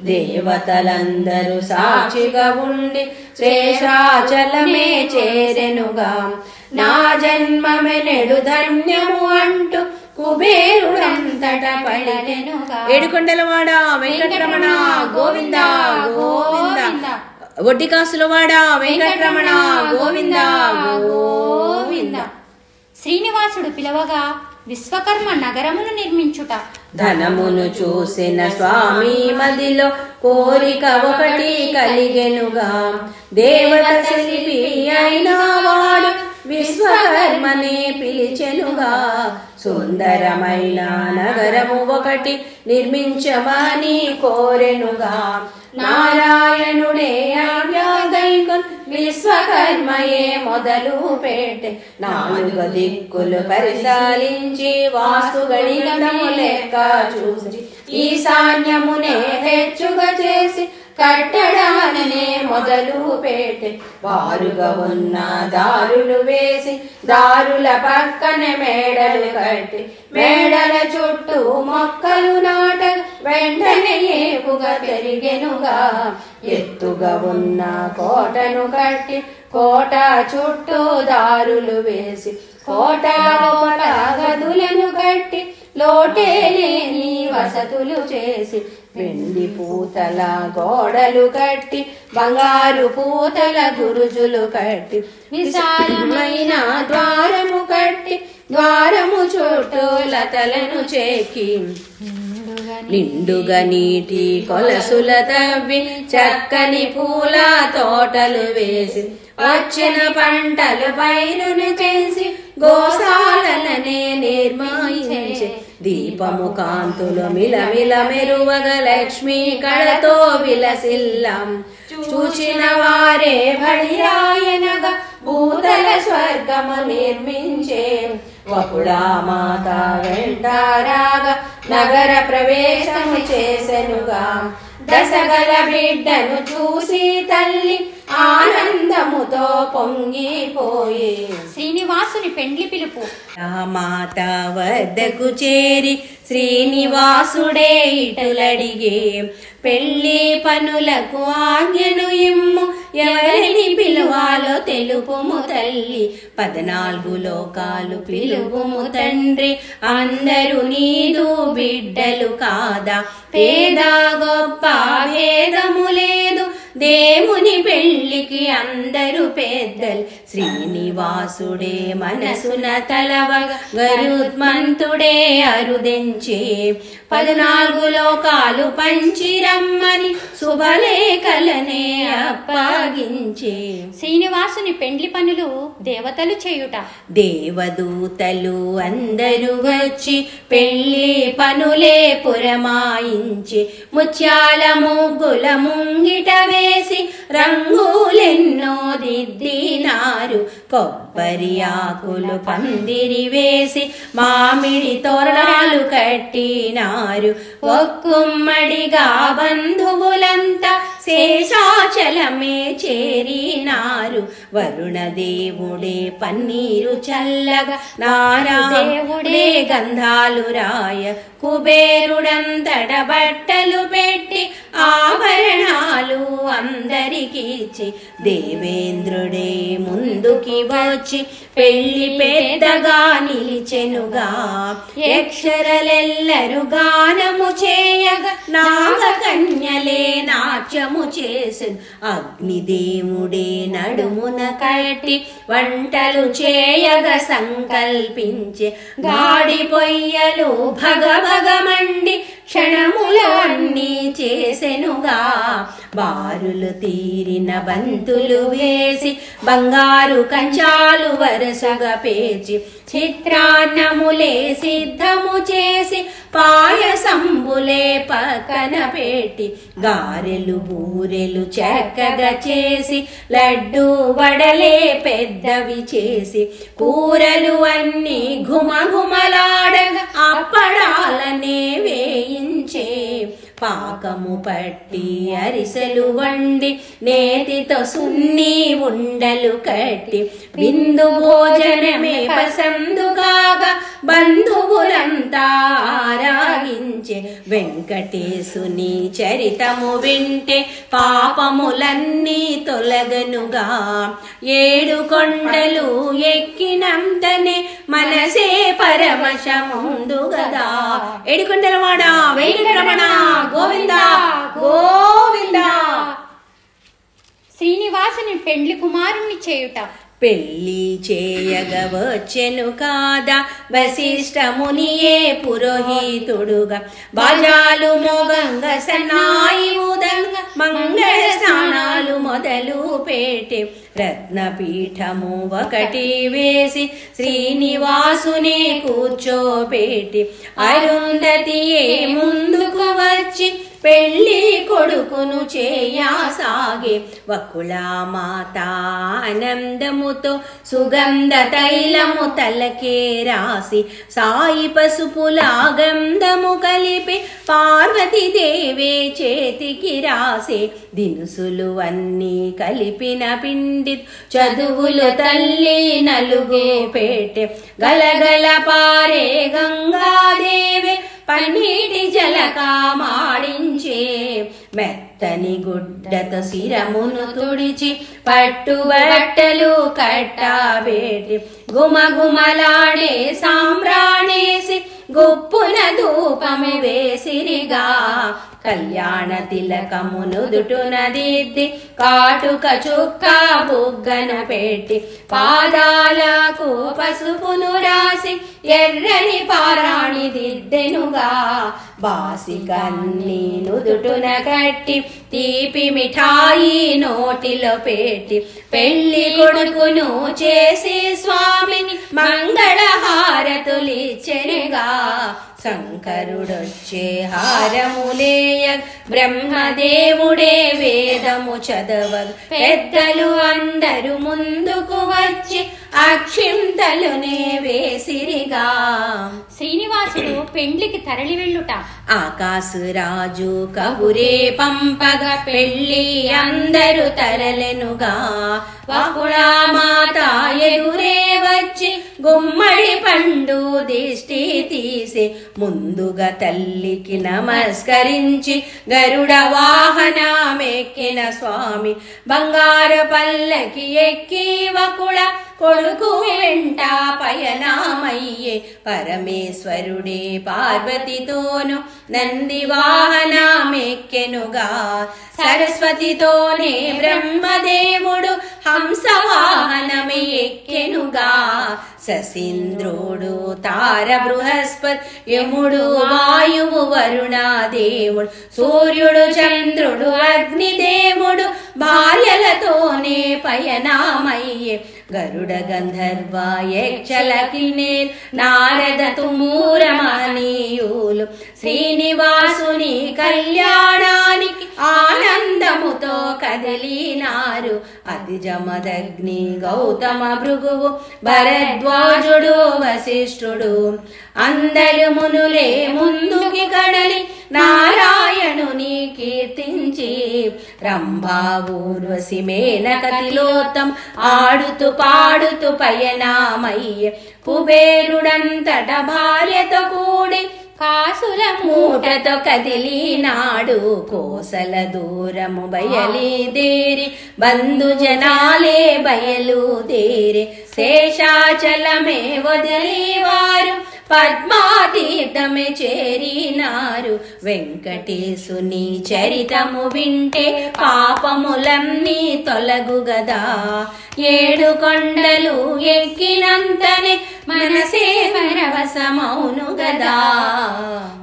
దేవతలందరూ సాక్షిగా ఉండి శేషాచలమే చేరెనుగా. నా జన్మమే నెడు ధన్యము అంటూ కుబేరుడంతట పలికెనుగా. ఏడుకొండలవాడ వెంకటరమణ గోవింద గోవింద. వడ్డికాసులవాడ వెంకటరమణ గోవింద గోవింద. శ్రీనివాసుడు పిలవగా విశ్వకర్మ నగరమును నిర్మించుట. ధనమును చూసిన స్వామి మదిలో కోరిక ఒకటి కలిగెనుగా. దేవత శిల్పి అయిన వాడు విశ్వకర్మనే పిలిచెనుగా. సుందరమైన నగరము ఒకటి నిర్మించమని కోరెనుగా. నారాయణుడే ఆజ్ఞాగైకొన్ విశ్వకర్మయే మొదలు పెట్టే. నాలుగు దిక్కులు పరిశీలించి వాస్తు గణితము లెక్క చూసి ఈశాన్యమునే హెచ్చుగా చేసి కట్టడాలనే మొదలు పెట్టే. వారుగా ఉన్న దారులు వేసి దారుల పక్కన మేడలు కట్టి మేడల చుట్టూ మొక్కలు నాట వెంటనే ఏపుగా పెరిగెనుగా. ఎత్తుగా ఉన్న కోటను కట్టి కోట చుట్టూ దారులు వేసి కోట లోపల గదులను కట్టి లోటే లేని వసతులు చేసి వెండి పూతల గోడలు కట్టి బంగారు పూతల గురుజులు కట్టి విశాలమైన ద్వారము కట్టి ద్వారము చుట్టూ లతలను చేకి నిండుగా నీటి కొలసుల తవ్వి చక్కని పూల తోటలు వేసి వచ్చిన పంటలు పైరును చేసి గోశాలనే నిర్మించి దీపము కాంతులు మిలమిల మెరువగ లక్ష్మీ కళతో విలసిల్లం చూచిన వారే బడిరాయనగా భూతల స్వర్గము నిర్మించే వకుళా మాత వెంటారాగా నగర ప్రవేశము చేసెనుగా దశగల బిడ్డను చూసి తల్లి ఆనందముతో పొంగిపోయి శ్రీనివాసుని పెండ్లి పిలుపు మాత వద్దకు చేరి శ్రీనివాసుడే ఇటులడిగే పెళ్లి పనులకు ఆజ్ఞను ఇమ్ము ఎవరిని పిలువాలో తెలుపుము తల్లి 14 లోకాలు పిలువుము తండ్రి అందరూ నీదు బిడ్డలు కాదా పేద గొప్ప భేదము లేదు దేవుని పెళ్లికి అందరూ పెద్దలు శ్రీనివాసుడే మనసున తలవగా గరుత్మంతుడే అరుదెంచే 14 లోకాలు పంచిరమ్మని శుభలేఖలనే అప్పగించే శ్రీనివాసుని పెండ్లి పనులు దేవతలు చేయుట దేవదూతలు అందరూ వచ్చి పెళ్లి పనులే పురమాయించి ముత్యాల ముగ్గుల ముంగిట వేసి రంగులెన్నో దిద్దినారు కొబ్బరి ఆకులు పందిరి వేసి మామిడి తోరణాలు కట్టినారు ఒక్కుమ్మడిగా బంధువులంతా శేషాచలమే చేరినారు వరుణదేవుడే పన్నీరు చల్లగా నారాదేవుడే గంధాలు రాయ కుబేరుడంతట బట్టలు పెట్టి ఆభరణాలు అందరికీచి దేవేంద్రుడే ముందుకి వచ్చి పెళ్లి పెద్దగా నిలిచెనుగా యక్షరలెల్లరు గానము చేయగా నాగకన్యలే నాట్యము చేసెను అగ్నిదేవుడే నడుమున కట్టి వంటలు చేయగా సంకల్పించే గాడి పొయ్యలు భగభగమండి క్షణములో అన్నీ చేసెనుగా బారులు తీరిన బంతులు వేసి బంగారు కంచాలు వరసగా పేర్చి చిత్రాన్నములే సిద్ధము చేసి పాయసంబులే పక్కన పెట్టి గారెలు బూరెలు చక్కగా చేసి లడ్డు వడలే పెద్దవి చేసి కూరలు అన్నీ ఘుమఘుమలాడగా అప్పడాలనే వేయించే పాకము పట్టి అరిసెలు వండి నేతితో సున్ని ఉండలు కట్టి విందు భోజనమే పసందు కాగా బంధువులంతా ఆరాగించే వెంకటేశుని చరితము వింటే పాపములన్నీ తొలగనుగా 7 కొండలు ఎక్కినంతనే మనసే పరమశముందు గదా 7 కొండలవాడ వెంకటరమణ గోవింద గోవింద శ్రీనివాసుని పెండ్లి కుమారుని చేయుట పెళ్లి చేయగా వచ్చెను కాదా వశిష్ఠ మునియే పురోహితుడుగా బాజాలు మోగంగ సన్నాయి ఉదంగ మంగళ స్నానాలు మొదలు పెట్టి రత్నపీఠము ఒకటి వేసి శ్రీనివాసుని కూర్చోపెట్టి అరుంధతియే ముందుకు వచ్చి పెళ్లి కొడుకును చేయసాగే వకుళా మాత ఆనందముతో సుగంధ తైలము తలకే రాసి సాయి పసుపుల గంధము కలిపి పార్వతీదేవి చేతికి రాసే దినుసులు అన్నీ కలిపిన పిండి చదువులు తల్లి నలుగే పెట్టే గలగల పారే గంగాదేవి పన్నీటి జలకామాడించే మెత్తని గుడ్డతో శిరమును తుడిచి పట్టు బట్టలు కట్టబెట్టి గుమగుమలాడే సాంబ్రాణేసి గుప్పున ధూపము వేసిరిగా కళ్యాణ తిలకమును దుటున దిద్ది కాటుక చుక్క బుగ్గన పెట్టి పాదాలకు పసుపును రాసి ఎర్రని పారాణి దిద్దెనుగా బాసికన్ని నుదుటున కట్టి తీపి మిఠాయి నోటిలో పెట్టి పెళ్లి కొడుకును చేసి స్వామిని మంగళహారతులిచ్చెనుగా శంకరుడొచ్చే హారములేయ బ్రహ్మదేవుడే వేదము చదవగ పెద్దలు అందరూ ముందుకు వచ్చి అక్షింతలునే వేసిరిగా. శ్రీనివాసుడు పెండ్లికి తరలి వెళ్ళుట. ఆకాశరాజు కబురే పంపగ పెళ్ళి అందరూ తరలెనుగా. వకుళమాత ఎదురే వచ్చి గుమ్మడి పండు దిష్టి తీసి ముందుగా తల్లికి నమస్కరించి గరుడ వాహనమెక్కిన స్వామి బంగారు పల్లకి ఎక్కి వకుళ కొడుకు వెంట పయనమయ్యే. పరమేశ్వరుడే పార్వతితోను నంది వాహనమెక్కెనుగా. సరస్వతితోనే బ్రహ్మదేవుడు హంస వాహనమే ఎక్కెనుగా. శశీంద్రుడు తార బృహస్పతి యముడు వాయువు వరుణదేవుడు సూర్యుడు చంద్రుడు అగ్నిదేవుడు భార్యలతోనే పయనమయ్యే. గరుడ గంధర్వ యక్షలకినేల్ నారద తుమూరమనీయులు శ్రీనివాసుని కళ్యాణానికి ఆనందముతో కదిలినారు. అతి జమదగ్ని గౌతమ భృగువు భరద్వాజుడు వశిష్ఠుడు అందరు మునులే ముందుకి కడలి నారాయణుని కీర్తించి రంభా ఊర్వశి మేనక తిలోత్తం ఆడుతూ పాడుతూ పయనమయ్య. కుబేరుడంతట భార్యతో కూడి కాసుల మూటతో కదిలినాడు. కోసల దూరము బయలుదేరి బంధుజనాలే బయలుదేరి శేషాచలమే వదిలి వారు పద్మాతీర్థమే చేరినారు. వెంకటేశుని చరితము వింటే పాపములన్నీ తొలగుగదా. 7 కొండలు ఎక్కినంతనే మనసే పరవశమౌను గదా.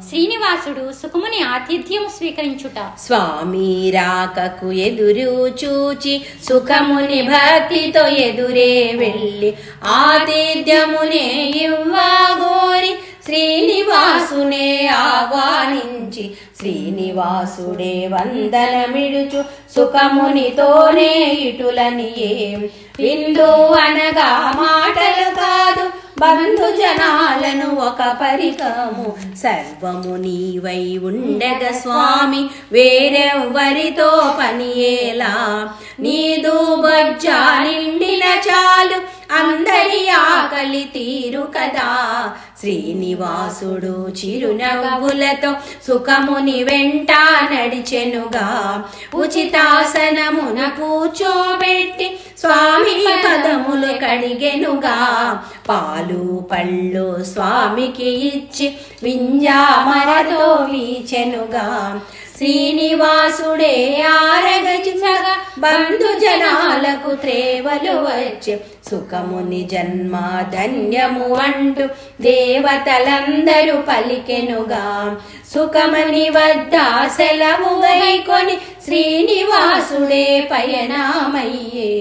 శ్రీనివాసుడు సుఖముని ఆతిథ్యము స్వీకరించుట. స్వామి రాకకు ఎదురు చూచి సుఖముని భక్తితో ఎదురే వెళ్ళి ఆతిథ్యమునే ఇవ్వగోరి శ్రీనివాసునే ఆహ్వానించి శ్రీనివాసుడే వందనమిడుచు సుఖమునితోనే ఇటులని ఏం విందు అనగా మాటలు కాదు బంధుజనాలను ఒక పరికము. సర్వము నీవై ఉండగ స్వామి వేరెవ్వరితో పనియేలా. నీదు బొజ్జా నిండిన చాలు అందరి ఆకలి తీరు కదా. శ్రీనివాసుడు చిరునవ్వులతో సుఖముని వెంట నడిచెనుగా. ఉచితాసనమున కూర్చోబెట్టి స్వామి పదములు కడిగెనుగా. పాలు పళ్ళు స్వామికి ఇచ్చి వింజామరతో వీచెనుగా. శ్రీనివాసుడే ఆరగచిసగా బంధుజనాలకు త్రేవలు వచ్చి సుఖముని జన్మ ధన్యము అంటూ దేవతలందరూ పలికెనుగా. సుఖమని వద్ద సెలవు గైకొని శ్రీనివాసుడే పయనమయ్యే.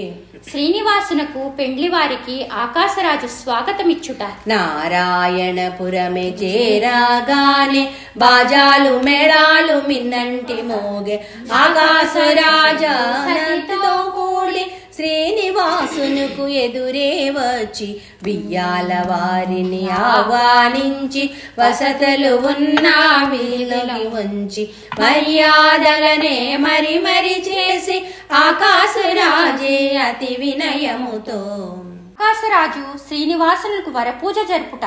శ్రీనివాసునకు పెండ్లి వారికి ఆకాశరాజు స్వాగతమిచ్చుట. నారాయణపురమే చేరగానే బాజాలు మేళాలు మిన్నంటి మోగే. ఆకాశరాజా సతితో కూడి శ్రీనివాసునకు ఎదురే వచ్చి బియ్యాల వారిని ఆహ్వానించి వసతులు ఉన్న వీళ్ళని ఉంచి మర్యాదలనే మరి మరి చేసి ఆకాశరాజే అతి వినయముతో ఆకాశరాజు శ్రీనివాసునకు వరపూజ జరుపుట.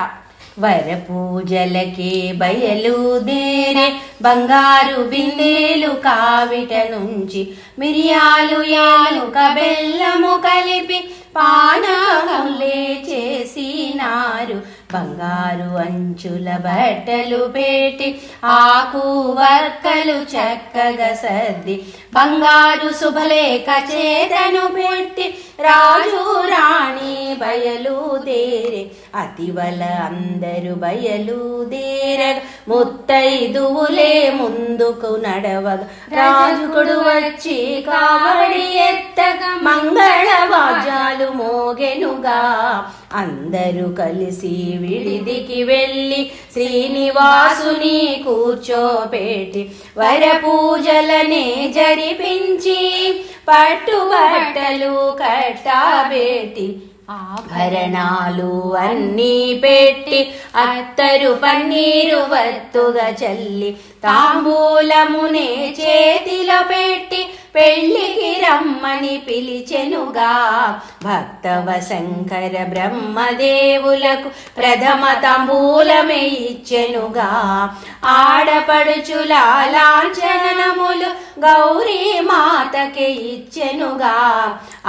వరపూజలకే బయలుదేరే బంగారు బిందెలు కావిట నుంచి మిరియాలు యాలుక బెల్లము కలిపి పానములే చేసినారు. బంగారు అంచుల బట్టలు పెట్టి ఆకు వక్కలు చక్కగా సర్ది బంగారు శుభలేఖ చేతను పెట్టి రాజు రాణి బయలుదేరే. అతివల అందరూ బయలుదేరగ ముత్తైదువులే ముందుకు నడవగా రాజుకుడు వచ్చి కావడి ఎత్తగా మంగళ వాద్యాలు మంగళాలు మోగెనుగా. అందరూ కలిసి విడిదికి వెళ్ళి శ్రీనివాసుని కూర్చోబెట్టి వరపూజలనే జరిపించి పట్టుబట్టలు కట్టబెట్టి ఆభరణాలు అన్నీ పెట్టి అత్తరు పన్నీరు వత్తుగా చల్లి తాంబూలమునే చేతిలో పెట్టి పెళ్లికి రమ్మని పిలిచెనుగా. భక్తవ శంకర బ్రహ్మదేవులకు ప్రథమ తాంబూలమే ఇచ్చెనుగా. ఆడపడుచుల లాంఛనములు గౌరీ మాతకే ఇచ్చెనుగా.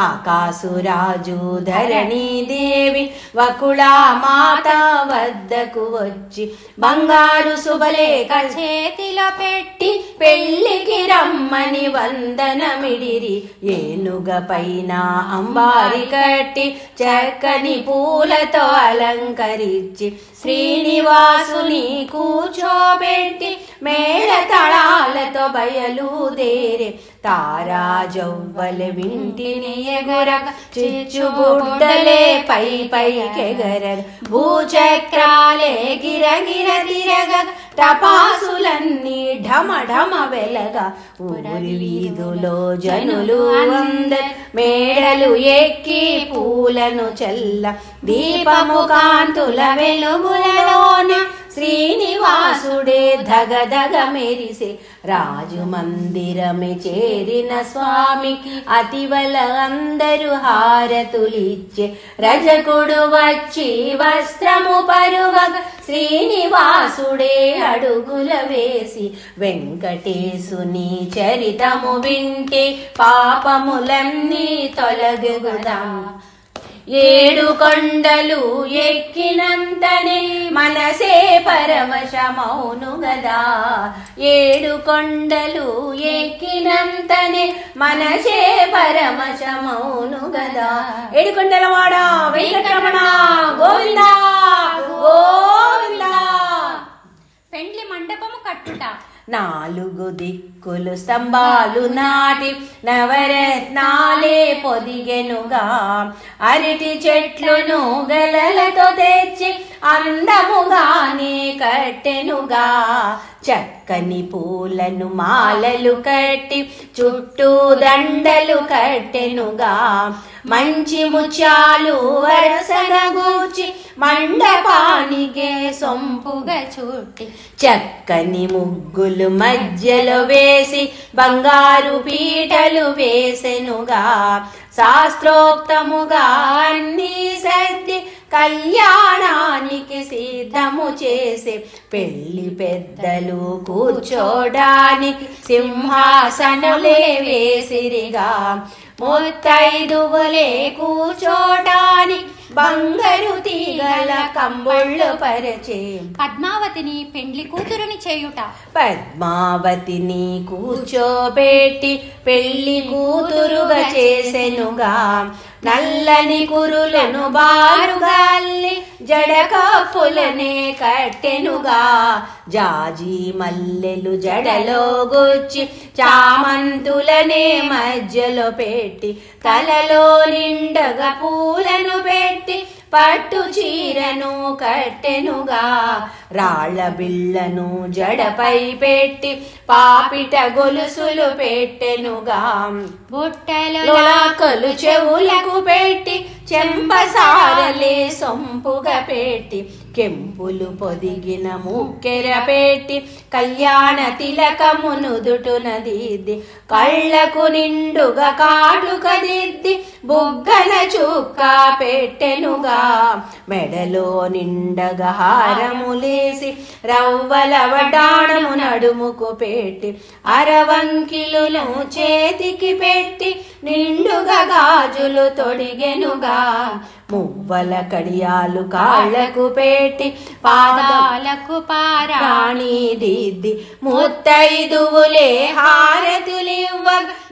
ఆకాశురాజు ధరణీదేవి వకుళా మాత వద్దకు వచ్చి బంగారు శుభలేఖ చేతిలో పెట్టి పెళ్లికి రమ్మని వందనమిడిరి. ఏనుగ పైన అంబారి కట్టి చక్కని పూలతో అలంకరించి శ్రీనివాసుని కూర్చోబెట్టి మేళ తాళాలతో బయలుదేరే. తారా జవ్వల వింటిని ఎగురగ చిచ్చుబుడ్డలే పై పైకెగరగ. భూచక్రాలే గిరగిర తిరగ టపాసులన్నీ ఢమ ఢమ వెలగా. ఊరి వీధులో జనులు అందరు మేడలు ఎక్కి పూలను చల్ల దీపము కాంతుల వెలుగులలోన శ్రీనివాసుడే ధగధగ మెరిసే. రాజు మందిరమే చేరిన స్వామికి అతివల అందరూ హారతులిచ్చే. రజకుడు వచ్చి వస్త్రము పరువగ శ్రీనివాసుడే అడుగుల వేసి. వెంకటేశుని చరితము వింటే పాపములన్నీ తొలగుదాం. ఏడు కొండలు ఎక్కినంతనే మనసే పరవశమౌను గదా. ఏడు కొండలు ఎక్కినంతనే మనసే పరవశమౌను గదా. ఏడు కొండలవాడ వెంకటరమణ గోవిందా గోవిందా. పెండ్లి మండపము కట్టుట. 4 దిక్కులు స్తంభాలు నాటి నవరత్నాలే పొదిగెనుగా. అరటి చెట్లును గలలతో తెచ్చి అందముగానే కట్టెనుగా. చక్కని పూలను మాలలు కట్టి చుట్టూ దండలు కట్టెనుగా. మంచి ముత్యాలు వరసగా గూర్చి మండపానికే సొంపుగా చుట్టి చక్కని ముగ్గులు మధ్యలో వేసి బంగారు పీటలు వేసెనుగా. శాస్త్రోక్తముగా అన్నీ సర్ది కళ్యాణానికి సిద్ధము చేసి పెళ్లి పెద్దలు కూర్చోడానికి సింహాసనులే వేసిరిగా. ముత్తైదువులే కూర్చోడానికి బంగారు తీగల కంబళ్ళు పరిచే. పద్మావతిని పెండ్లి కూతురుని చేయుట. పద్మావతిని కూర్చోబెట్టి పెళ్లి కూతురుగా చేసెనుగా. నల్లని కురులను బారుగా అల్లి జడకప్పులనే కట్టెనుగా. జాజి మల్లెలు జడలో గుచ్చి చామంతులనే మధ్యలో పెట్టి తలలో నిండగా పూలను పెట్టి పట్టు చీరను కట్టెనుగా. రాళ్ల బిళ్ళను జడపై పెట్టి పాపిట గొలుసులు పెట్టెనుగా. బుట్టలు లాకలు చెవులకు పెట్టి చెంబసారలే సొంపుగా పెట్టి కెంపులు పొదిగిన ముక్కెర పెట్టి కళ్యాణ తిలకము నుదుటున దిద్ది కళ్ళకు నిండుగా కాటుక దిద్ది బుగ్గన చుక్క పెట్టెనుగా. మెడలో నిండగా హారములేసి రవ్వల వడ్డాణము నడుముకు పెట్టి అరవంకిలును చేతికి పెట్టి నిండుగా గాజులు తొడిగెనుగా. మువ్వల కడియాలు కాళ్లకు పెట్టి పాదాలకు పారాణి దిద్ది ముత్తైదువులే హారతులివ్వ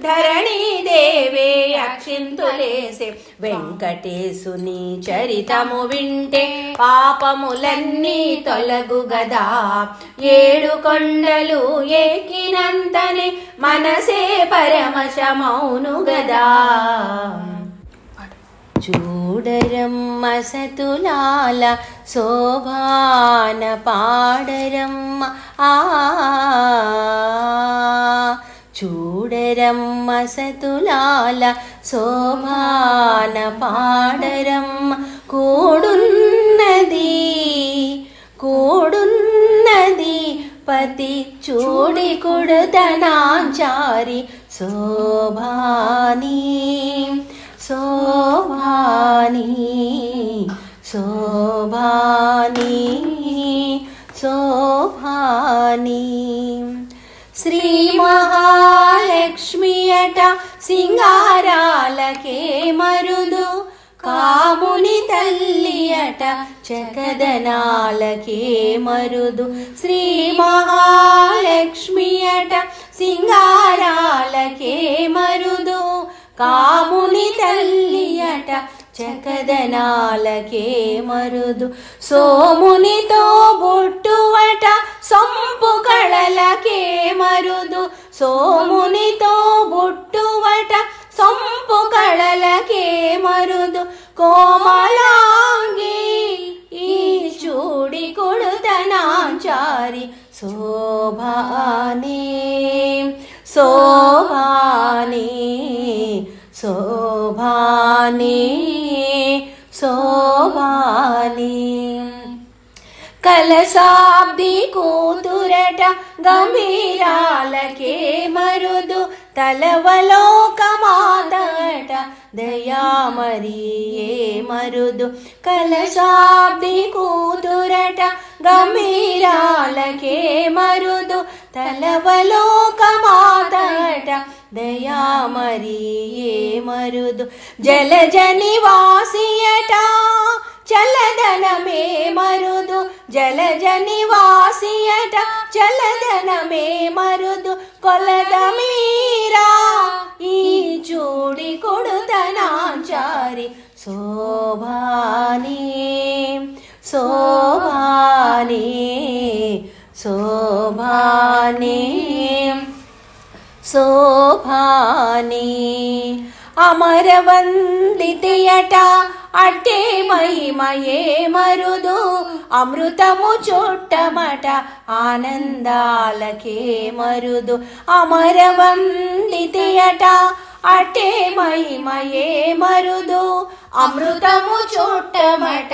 ధరణీదేవే అక్షింతులేసే. వెంకటేశుని చరితము వింటే పాపములన్నీ తొలగు గదా. 7 కొండలు ఎక్కినంతనే మనసే పరమశమౌను గదా. చూడరమ్మ సతులాల శోభాన పాడరమ్మ చూడరమ్మ సతులాల శోభాన పాడరమ్మ కూడున్నది పతి చూడి కొడుతనాంచారి శోభాని శ్రీ మహాలక్ష్మి అట సింగారాలకే మరుదు కాముని తల్లి అట చకదనాలకే మరుదు శ్రీ మహాలక్ష్మి అట సింగారాలకే మరుదు కాముని తల్లి అట చకదనాలకే మరుదు సోమునితో బొట్టువట సొంపు కళలకే మరుదు సోమునితో బొట్టువట సొంపు కళలకే మరుదు కోమలాంగి ఈ చూడి కొడుతనాంచారి శోభాని కలసాబ్ది కూతురట గంభీరాలకే మరుదు తలవలోకమాతట దయామరియే మరుదు కలసాబ్ది కూతురట గంభీరాలకే మరుదు తలవలోకమాతట దయామరియే మరుదు జలజని వాసియట చల్లదనమే మరుదు జలజని వాసియట చల్లదనమే మరుదు కొలద మీరా ఈ చూడి కొడుతనాంచారి శోభాని అమరవందితయట అట్టే మహిమయే మరుదు అమృతము చుట్టమట ఆనందాలకే మరుదు అమరవందితయట అట్టే మహిమయే మరుదు అమృతము చుట్టమట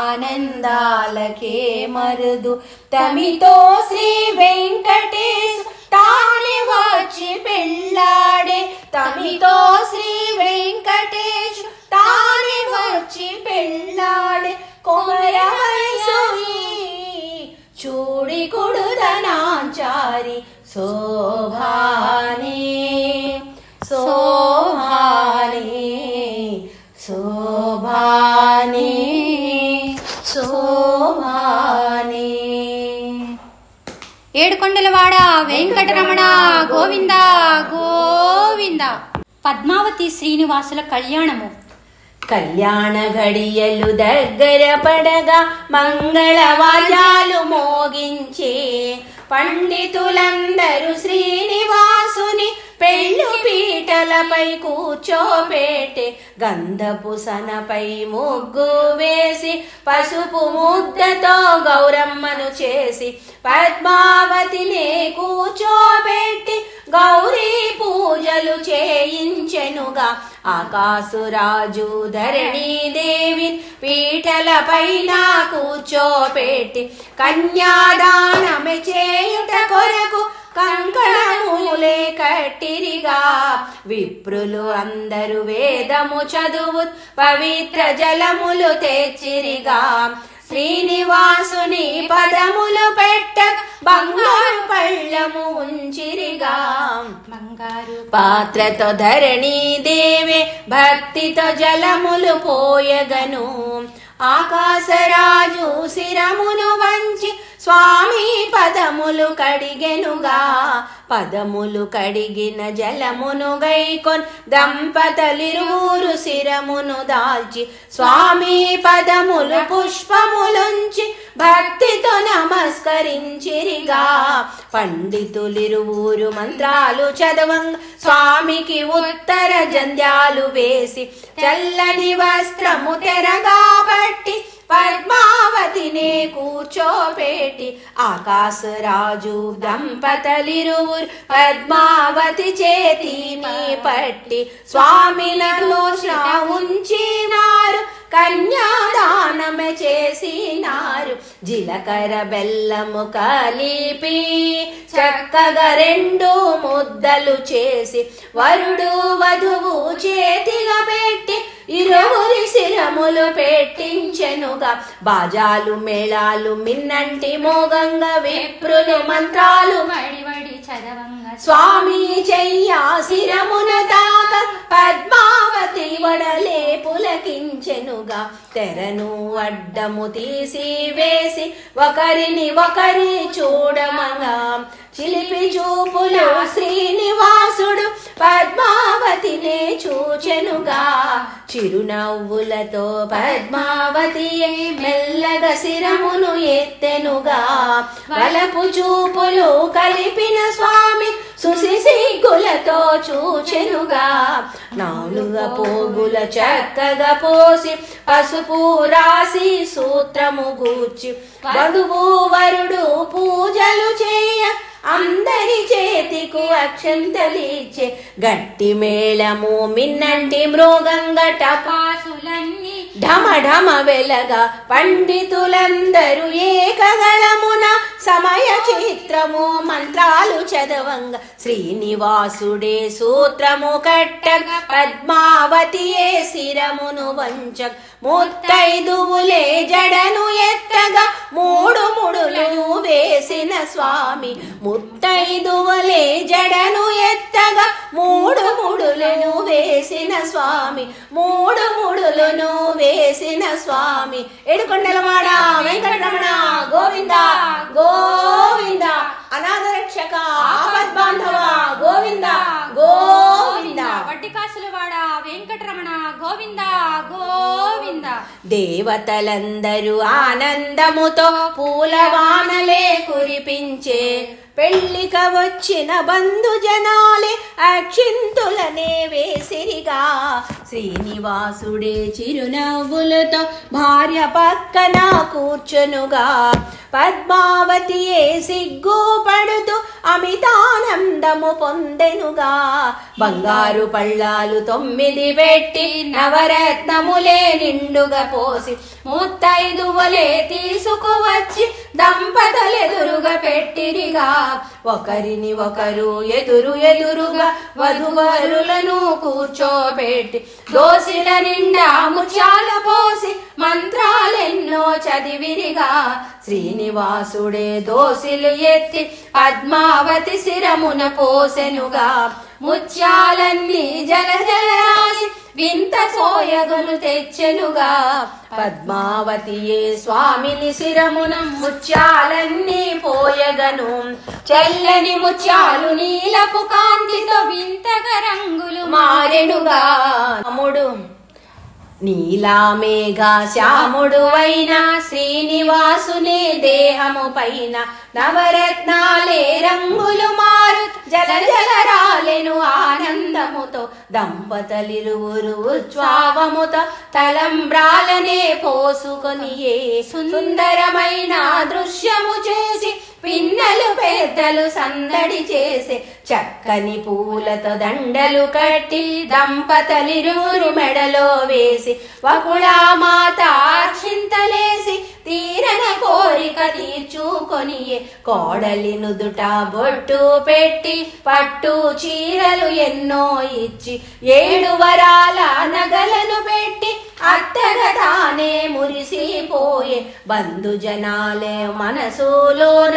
ఆనందాలకే మరుదు తమితో శ్రీ వెంకటేశ్ తాని వచ్చి పెళ్ళాడే తమితో శ్రీ వెంకటేశ్ తాని వచ్చి పెళ్ళాడే కొమర వయసోయి చూడి కొడుదనాంచారి శోభాని ఏడుకొండలవాడ వెంకటరమణ గోవింద గోవింద. పద్మావతి శ్రీనివాసుల కళ్యాణము. కళ్యాణ ఘడియలు దగ్గర పడగా మంగళవాద్యాలు మోగించే పండితులందరూ శ్రీనివాసుని పెళ్ళు పీటలపై కూర్చోబెట్టే గంధపు సనపై ముగ్గు వేసి పసుపు ముద్దతో గౌరమ్మను చేసి పద్మావతిని కూర్చోబెట్టి గౌరీ పూజలు చేయించెనుగా. ఆకాశరాజు ధరణీదేవి పీటలపైన కూర్చోబెట్టి కన్యాదానమే చేయుట కొరకు కంకణములే కట్టిరిగా. విప్రులు అందరూ వేదము చదువు పవిత్ర జలములు తెచ్చిరిగా. శ్రీనివాసుని పదములు పెట్ట బంగారు పళ్ళము ఉంచిరిగా. బంగారు పాత్రతో ధరణీదేవి భక్తితో జలములు పోయగను. ఆకాశరాజు శిరమును వంచి స్వామి పదములు కడిగెనుగా పదములు కడిగిన జలమును గైకొన్ దంపతలిరువురు శిరమును దాల్చి స్వామి పదములు పుష్పములుంచి భక్తితో నమస్కరించిరిగా పండితులిరువురు మంత్రాలు చదవంగ స్వామికి ఉత్తర జంధ్యాలు వేసి చల్లని వస్త్రము తెరగా పట్టి పద్మావతినే కూర్చోపెట్టి ఆకాశరాజు దంపతలిరువురు పద్మావతి చేతిని పట్టి స్వామిలో ఉంచినారు కన్యాదానమే చేసినారు జీలకర్ర బెల్లము కలిపి చక్కగా 2 ముద్దలు చేసి వరుడు వధువు చేతిగా పెట్టి ఇరువురి శిరములు పెట్టించెనుగా బాజాలు మేళాలు మిన్నంటి మోగంగా విప్రులు మంత్రాలు వడి చదవంగా స్వామి చెయ్యా శిరమున తాక పద్మావతి వడలే పులకించెనుగా తెరను అడ్డము తీసి వేసి ఒకరిని ఒకరి చూడమగా చిలిపి చూపులు శ్రీనివాసుడు పద్మావతినే చూచెనుగా చిరునవ్వులతో పద్మావతి మెల్లగా శిరమును ఎత్తెనుగా వలపు చూపులు కలిపిన స్వామి సుసిసిగ్గులతో చూచెనుగా 4 పోగుల చక్కగా పోసి పసుపు రాసి సూత్రము గూర్చి వధువు వరుడు పూజలు చేయ అందరి చేతికు అక్షంతలిచ్చే గట్టి మేళము మిన్నంటి మృగంగ టపాసులన్నీ ఢమ ఢమ వెలగా పండితులందరూ ఏకగళమున సమయ చిత్రము మంత్రాలు చదవంగా శ్రీనివాసుడే సూత్రము కట్టగా పద్మావతియే శిరమును వంచగ ముత్తైదువులే జడను ఎత్తగా 3 ముడులు వేసిన స్వామి ముత్తైదువులే జడను ఎత్తగా 3 ముడులను వేసిన స్వామి 3 ముడులను వేసిన స్వామి ఏడుకొండలవాడ వెంకటరమణ గోవింద గోవింద అనాథ రక్షక ఆపద్బాంధవ గోవింద గోవింద వడ్డికాసులవాడ వెంకటరమణ గోవింద గోవింద దేవతలందరూ ఆనందముతో పూలవానలే కురిపించే పెళ్లిక వచ్చిన బంధు జనాలే అక్షింతులనే వేసిరిగా శ్రీనివాసుడే చిరునవ్వులతో భార్య పక్కన కూర్చునుగా పద్మావతియే సిగ్గుపడుతూ అమితానందము పొందెనుగా బంగారు పళ్ళాలు 9 పెట్టి నవరత్నములే నిండుగా పోసి ముత్తైదువులే తీసుకువచ్చి దంపతులెదురుగా పెట్టిరిగా ఒకరిని ఒకరు ఎదురుగా వధువరులను కూర్చోబెట్టి దోసిల నిండా ముత్యాల పోసి మంత్రాలెన్నో చదివిరిగా శ్రీనివాసుడే దోసిలు ఎత్తి పద్మావతి శిరమున పోసెనుగా ముత్యాలన్నీ జల రాసి వింత సోయగులు తెచ్చెనుగా పద్మావతియే స్వామిని శిరమున ముత్యాలన్నీ పోయగను చల్లని ముత్యాలు నీలపు కాంతితో వింతగా రంగులు మారెనుగా అమ్ముడు నీలామేఘ శ్యాముడు అయిన శ్రీనివాసుని దేహము పైన నవరత్నాలే రంగులు మారు జల జల రాలెను ఆనందముతో దంపతులిరువురు ఉత్సవముతో తలంబ్రాలనే పోసుకొనియే సుందరమైన దృశ్యము చేసి పిన్నలు పెద్దలు సందడి చేసే చక్కని పూలతో దండలు కట్టి దంపతులిరువురు మెడలో వేసి వకుళమాత అక్షింతలేసి తీరన కోరిక తీర్చుకొనియే కోడలి నుదుట బొట్టు పెట్టి పట్టు చీరలు ఎన్నో ఇచ్చి 7 వరాల నగలను పెట్టి అత్తగా తానే మురిసిపోయే బంధు జనాలే మనసులోన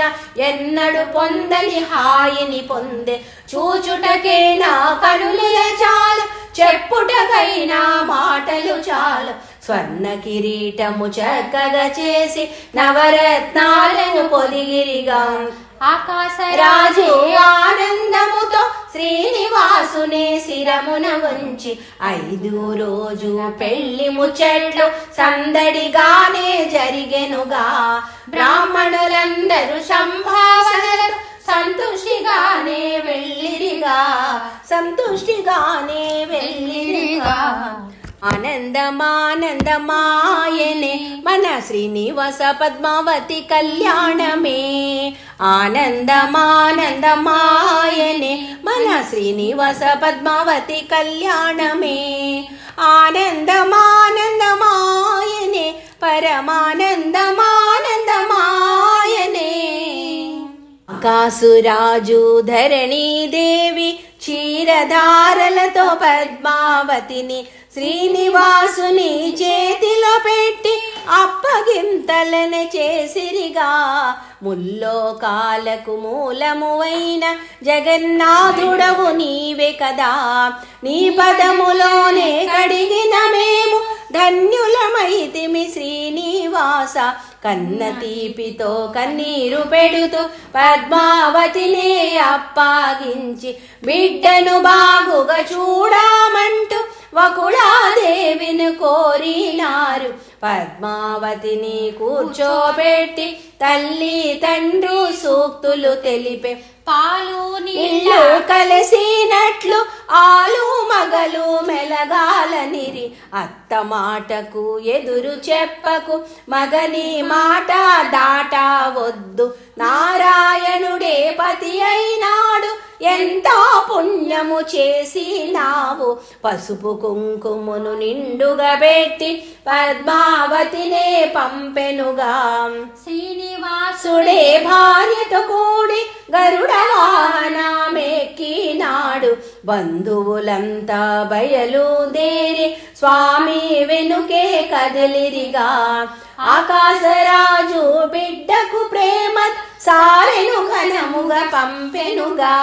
ఎన్నడు పొందని హాయిని పొందే చూచుటకేనా కనుల చాలు చెప్పుటకైనా మాటలు చాలు స్వర్ణ కిరీటము చక్కగా చేసి నవరత్నాలను పొదిగిరిగా ఆకాశరాజు ఆనందముతో శ్రీనివాసునే శిరమున ఉంచి 5 రోజు పెళ్లి ముచ్చట్లు సందడిగానే జరిగెనుగా. బ్రాహ్మణులందరూ సంభావనలు సంతుష్టిగానే వెళ్ళిరిగా. ఆనందమానందమాయనే మన శ్రీనివాస పద్మావతి కళ్యాణమే. ఆనందమానందమాయనే మన శ్రీనివాస పద్మావతి కళ్యాణమే. ఆనందమానందమాయనే పరమానందమానందమాయనే. ఆకాసురాజు ధరణీదేవి క్షీరధారలతో పద్మావతిని శ్రీనివాసుని చేతిలో పెట్టి అప్పగింతలను చేసిరిగా. ముల్లోకాలకు మూలమువైన జగన్నాథుడవు నీవే కదా. నీ పదములోనే కడిగిన మేము ధన్యులమైతిమి శ్రీనివాస. కన్న తీపితో కన్నీరు పెడుతూ పద్మావతిని అప్పగించి బిడ్డను బాగుగా చూడమంటూ వకుళాదేవిని కోరినారు. పద్మావతిని కూర్చోబెట్టి తల్లి తండ్రు సూక్తులు తెలిపే. పాలు నీళ్ళు కలిసినట్లు ఆలు మగలు మెలగాలనిరి. అత్త మాటకు ఎదురు చెప్పకు, మగని మాట దాటవద్దు. నారాయణుడే పతి అయినాడు, ఎంతో పుణ్యము చేసినావు. పసుపు కుంకుమను నిండుగా పెట్టి పద్మావతినే పంపెనుగా. శ్రీనివాసుడే భార్యతో కూడి గరుడ వాహనమెక్కినాడు. బంధువులంతా బయలుదేరి స్వామి వెనుకే కదిలిరిగా. ఆకాశరాజు బిడ్డకు ప్రేమ సారెను ఘనముగా పంపెనుగా.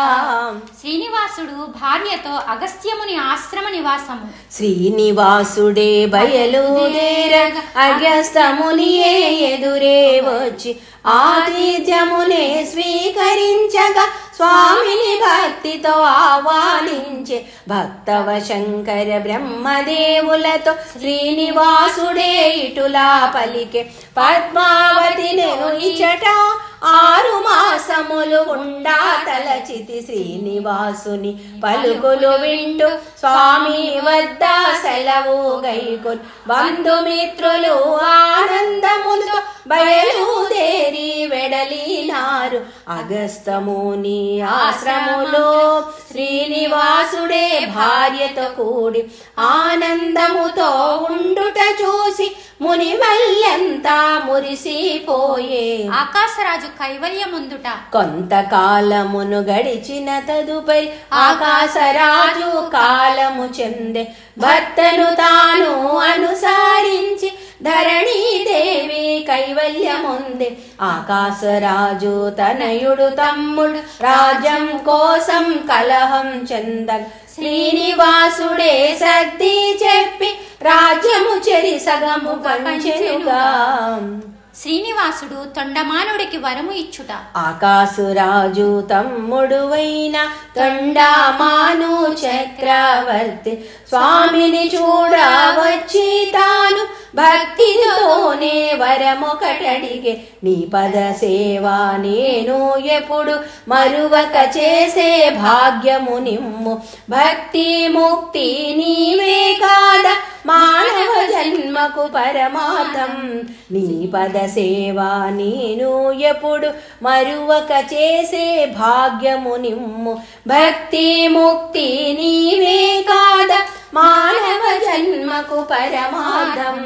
శ్రీనివాసుడు భార్యతో అగస్త్యముని ఆశ్రమ నివాసము. శ్రీనివాసుడే బయలుదేరగా అగస్త్యమునియే ఎదురే వచ్చి ఆతిథ్యమునే స్వీకరించగా స్వామిని భక్తితో ఆహ్వానించే. భక్తవ శంకర బ్రహ్మదేవులతో శ్రీనివాసుడే ఇటులా పలికే. పద్మావతి నేను ఇచట 6 మాసములు ఉండా తలచితి. శ్రీనివాసుని పలుకులు వింటూ స్వామి వద్ద సెలవు గైకొన్ బంధుమిత్రులు ఆనందములతో బయలుదేరి వెడలినారు. అగస్త్యముని ఆశ్రములో శ్రీనివాసుడే భార్యతో కూడి ఆనందముతో ఉండుట చూసి మునిమల్యంతా మురిసిపోయే. ఆకాశరాజు కైవల్యముందుట కొంతకాలమును గడిచిన తదుపరి ఆకాశరాజు కాలము చెందే. భర్తను తాను అనుసరించి ధరణీదేవి కైవల్యముందే. ఆకాశరాజు తనయుడు తమ్ముడు రాజ్యం కోసం కలహం చెంద. శ్రీనివాసుడే సర్ది చెప్పి రాజ్యము చెరి సగము పంచెనుగా. శ్రీనివాసుడు తొండమానుడికి వరము ఇచ్చుట. ఆకాశరాజు తమ్ముడువైన తొండమాను చక్రవర్తి స్వామిని చూడవచ్చి తాను భక్తితోనే వరమొకటడిగే. నీ పద సేవ నేను ఎప్పుడు మరువక చేసే భాగ్యము నిమ్ము. భక్తి ముక్తి నీవే కాద మానవ జన్మకు పరమార్థం. నీ పద సేవ నేను ఎప్పుడు మరువక చేసే భాగ్యము నిమ్ము. భక్తి ముక్తి నీవే కాద మానవ జన్మకు పరమార్థం.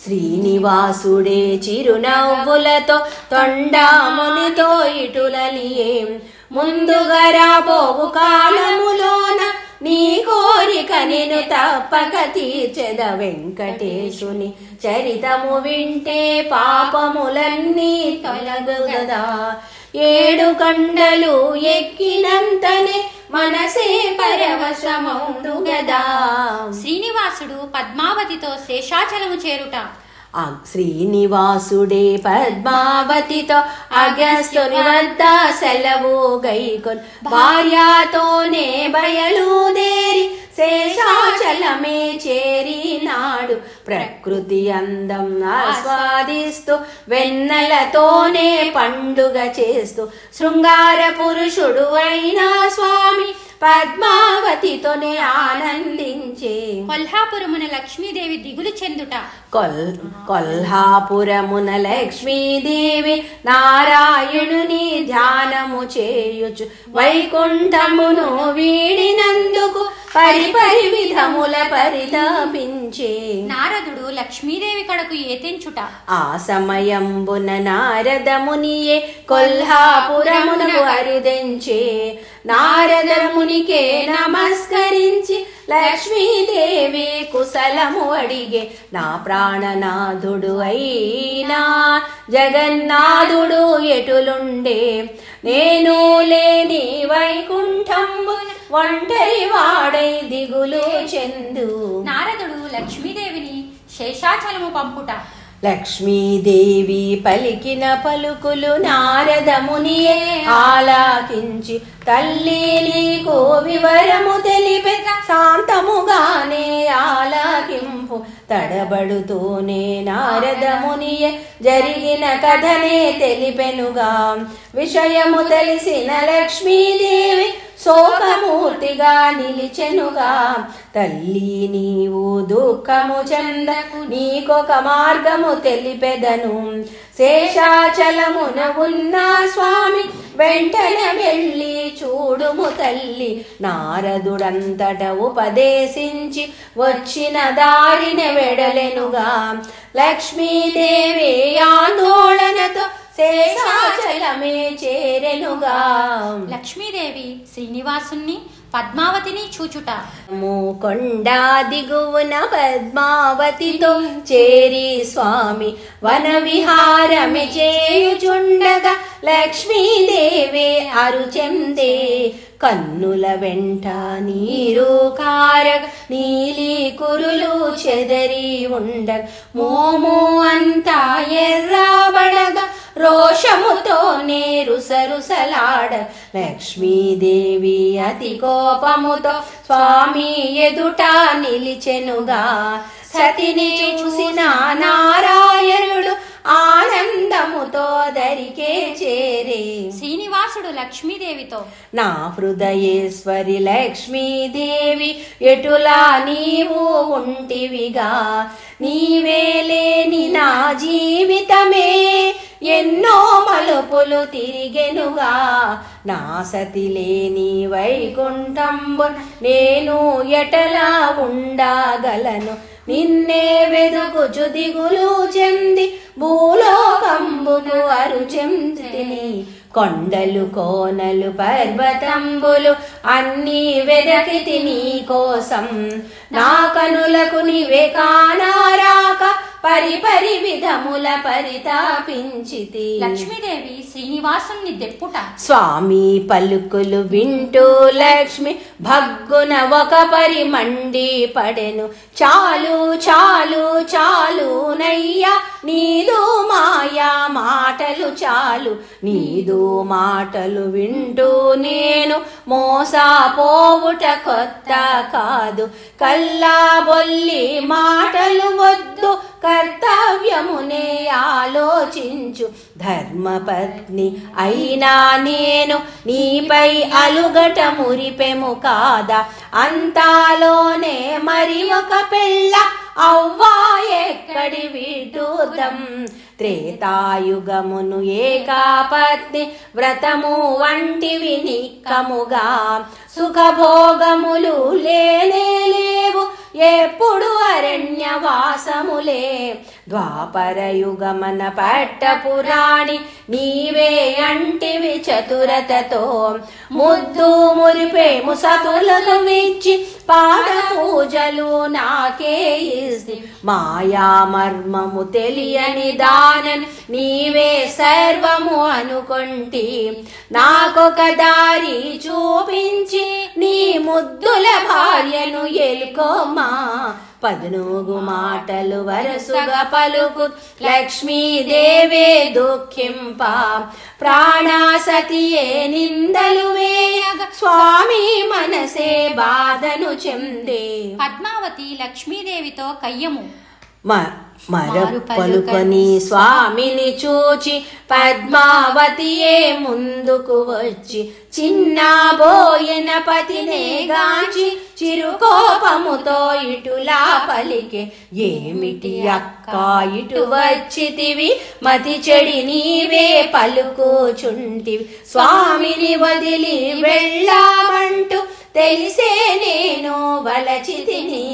శ్రీనివాసుడే చిరునవ్వులతో తొండమునితో ఇటులలియే. ముందుగా రాబోవు కాలములోన నీ కోరిక నేను తప్పక తీర్చెద. వెంకటేశుని చరితము వింటే పాపములన్నీ తొలగుగదా. ఏడు కొండలు ఎక్కినంతనే మనసే పరవశమౌను గదా. శ్రీనివాసుడు పద్మావతితో శేషాచలము చేరుట. శ్రీనివాసుడే పద్మావతితో అగస్త్యుని వద్ద సెలవు గైకొన్ భార్యతోనే బయలుదేరి శేషాచలమే చేరినాడు. ప్రకృతి అందం ఆస్వాదిస్తూ వెన్నెలతోనే పండుగ చేస్తూ శృంగార పురుషుడు అయిన స్వామి పద్మావతితోనే ఆనందించే. కొల్హాపురమున లక్ష్మీదేవి దిగులు చెందుట. కొల్హాపురమున లక్ష్మీదేవి నారాయణుని ధ్యానము చేయుచు వైకుంఠమును వీడినందుకు పరిపరి విధముల పరితాపించే. నారదుడు లక్ష్మీదేవి కడకు ఏతెంచుట. ఆ సమయంబున నారదమునియే కొల్హాపురమునకు అరుదెంచే. నారదమునికే నమస్కరించి లక్ష్మీదేవి కుశలము అడిగే. నా ప్రాణనాథుడు అయినా జగన్నాథుడు ఎటులుండే, నేను లేని వైకుంఠంబు ఒంటరి వాడై దిగులు చెందు. నారదుడు లక్ష్మీదేవిని శేషాచలము పంపుట. లక్ష్మీదేవి పలికిన పలుకులు నారదమునియే ఆలాకించి తల్లి నీకు వివరము తెలిపే. శాంతముగానే ఆలాకింపు తడబడుతూనే నారదమునియే జరిగిన కథనే తెలిపెనుగా. విషయము తెలిసిన లక్ష్మీదేవి శోకమూర్తిగా నిలిచెనుగా. తల్లి నీవు దుఃఖము చెందకు, నీకొక మార్గము తెలిపెదను. శేషాచలమున ఉన్న స్వామి వెంటనే వెళ్ళి చూడుము తల్లి. నారదుడంతట ఉపదేశించి వచ్చిన దారిన వెడలెనుగా. లక్ష్మీదేవి ఆందోళనతో శేషాచలమే చేరెనుగా. లక్ష్మీదేవి శ్రీనివాసుని పద్మావతిని చూచుట. కొండ దిగువన పద్మావతితో చేరి స్వామి వన విహారమి చేయుచుండగా లక్ష్మీదేవి అరుచెందే. కన్నుల వెంట నీరు కారగ నీలి కురులు చెదరి ఉండగ మోము అంతా ఎర్రబడగ రోషముతోనే రుసరుసలాడ. లక్ష్మీదేవి అతి కోపముతో స్వామి ఎదుట నిలిచెనుగా. సతిని చూసిన నారాయణుడు ఆనందముతో దరికే చేరే. శ్రీనివాసుడు లక్ష్మీదేవితో నా హృదయేశ్వరి లక్ష్మీదేవి ఎటులా నీవు ఉంటివిగా. నీవే లేని నా జీవితమే ఎన్నో మలుపులు తిరిగెనుగా. నా సతి లేని వైకుంఠంబు నేను ఎటలా ఉండగలను. నిన్నే వెదుగుచు దిగులు చెంది భూలోకంబుకు అరుచెందిని. కొండలు కోనలు పర్వతంబులు అన్నీ వెదకితి నీ కోసం. నా కనులకు నీవే కానారాక పరిపరి విధముల పరితాపించితి. లక్ష్మీదేవి శ్రీనివాసుని దెప్పుట. స్వామి పలుకులు వింటూ లక్ష్మి భగ్గున ఒక పరి మండి పడెను. చాలు చాలు చాలు నయ్యా నీదు మాయా మాటలు చాలు. నీదు మాటలు వింటూ నేను మోసపోవుట కొత్త కాదు. కల్లాబొల్లి మాటలు వద్దు, కర్తవ్యమునే ఆలోచించు. ధర్మపత్ని అయినా నేను నీపై అలుగట మురిపెము కాదా. అంతాలోనే మరి ఒక పెళ్ళ అవ్వా ఎక్కడి విడుదం. త్రేతాయుగమును ఏకాపత్ని వ్రతము వంటివి నిక్కముగా. సుఖభోగములు లేనే లేవు, ఎప్పుడు అరణ్యవాసములే. ద్వాపరయుగమన పట్టపురాణి నీవే అంటివి చతురతతో. ముద్దు మురిపేము సతులకు విచ్చి పాద పూజలు నాకే ఇస్తి మాయా మర్మము తెలియని దానని నీవే సర్వము అనుకొంటి నాకొక దారి చూపించి నీ ముద్దుల భార్యను ఎలుకోమా పదునూగు మాటలు వరసుగా పలుకు లక్ష్మీదేవే దుఃఖింప ప్రాణాసతియే నిందలు వేయగ స్వామి మనసే బాధను చెందే పద్మావతి లక్ష్మీదేవితో కయ్యము పలుకొని స్వామిని చూచి పద్మావతియే ముందుకు వచ్చి చిన్నబోయిన పతినే గాంచి చిరుకోపముతో ఇటులా పలికే ఏమిటి అక్క ఇటు వచ్చితివి మతి చెడి నీవే పలుకుచుంటివి స్వామిని వదిలి వెళ్ళామంటూ తెలిసే నేను వలచితిని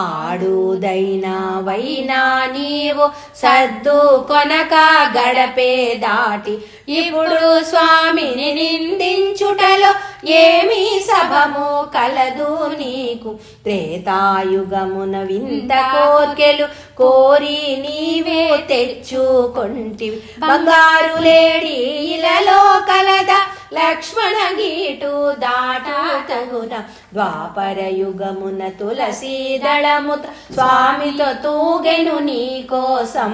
ఆడుదైనా వైనా నీవు సర్దు కొనక గడపే దాటి ఇప్పుడు స్వామిని నిందించుటలో ఏమీ సభము కలదు నీకు త్రేతాయుగమున వింత కోర్కెలు కోరి నీవే తెచ్చుకొంటివి బంగారు లేడి ఇలలో కలదా లక్ష్మణ గీటు దాటు తగున ద్వాపర యుగమున తులసి దళముత స్వామితో తూగెను నీ కోసం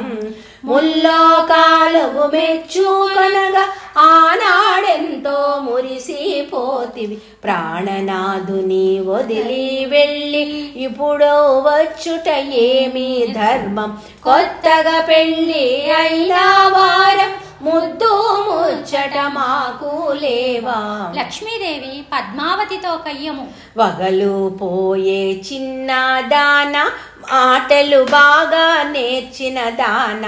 ముల్లోకాలుగు మెచ్చుకొనగా ఆనాడెంతో మురిసిపోతివి ప్రాణనాథుని వదిలి వెళ్ళి ఇప్పుడు వచ్చుట ఏమి ధర్మం కొత్తగా పెళ్ళి అయినా వారం ముద్దు ముచ్చట మాకు లేవా లక్ష్మీదేవి పద్మావతితో కయ్యము వగలు పోయే చిన్న దాన ఆటలు బాగా నేర్చిన దాన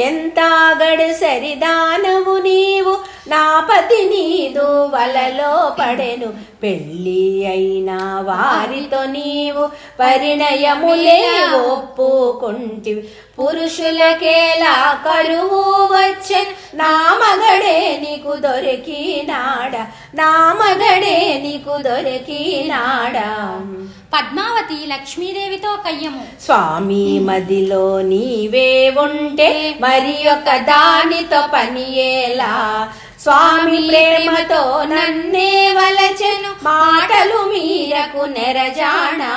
ఎంత గడసరి దానవు నీవు నా పతి నీదు వలలో పడెను పెళ్ళి అయిన వారితో నీవు పరిణయములే ఒప్పుకొంటివి పురుషులకేలా కరువు వచ్చెన్ నా మగడే నీకు దొరికినాడా నా మగడే నీకు దొరికినాడా పద్మావతి లక్ష్మీదేవితో కయ్యము స్వామి మదిలో నీవే ఉంటే మరి ఒక దానితో పనియేలా స్వామి ప్రేమతో నన్నే వలచెను మాటలు మీరకు నెరజానా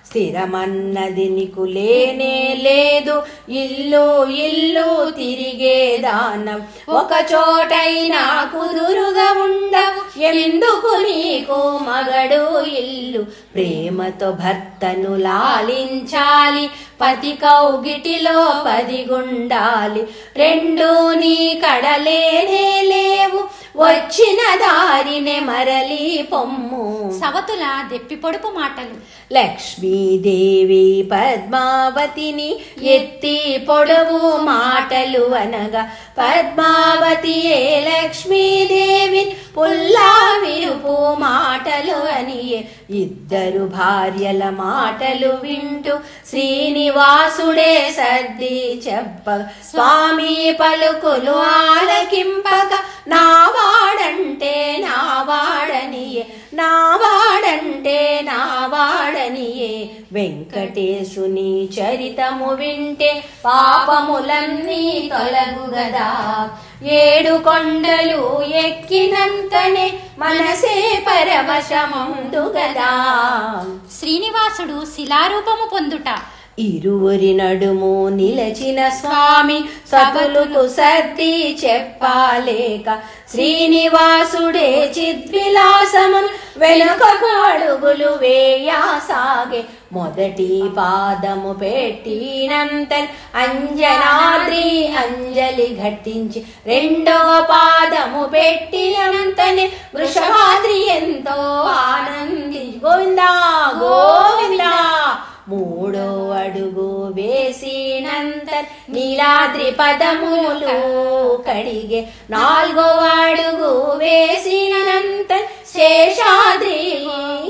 స్థిరమన్నది నీకు లేనే లేదు ఇల్లు ఇల్లు తిరిగే దానం ఒక చోటైనా కుదురుగా ఉండవు ఎందుకు నీకు మగడు ఇల్లు ప్రేమతో భర్తను లాలించాలి పతి కౌగిటిలో పదిగుండాలి రెండు నీ కడలేనే లేవు వచ్చిన దారినే మరలి పొమ్ము సవతుల దెప్పి పొడుపు మాటలు లక్ష్మీదేవి పద్మావతిని ఎత్తి పొడవు మాటలు అనగా పద్మావతియే లక్ష్మీదేవి పుల్లా విరుపు మాటలు అనియే ఇద్దరు భార్యల మాటలు వింటూ శ్రీనివాసుడే సర్ది చెప్పగా స్వామి పలుకులు ఆలకింపక నా వాడంటే నా వాడనియే నా వాడంటే నా వాడనియే వెంకటేశుని చరితము వింటే పాపములన్నీ తొలగు గదా ఏడు కొండలు ఎక్కినంతనే మనసే పరవశముందు గదా శ్రీనివాసుడు శిలారూపము పొందుట ఇరువురి నడుము నిలచిన స్వామి సతులకు సర్ది చెప్పాలేక శ్రీనివాసుడే చిద్విలాసమును వెనుకకు అడుగులు వేయాసాగే మొదటి పాదము పెట్టినంత అంజనాద్రి అంజలి ఘటించి రెండవ పాదము పెట్టినంతనే వృషభాద్రి ఎంతో ఆనంది గోవిందా గోవిందా మూడో అడుగు వేసినంత నీలాద్రి పదములు కడిగే నాలుగో అడుగు వేసినంత శేషాద్రి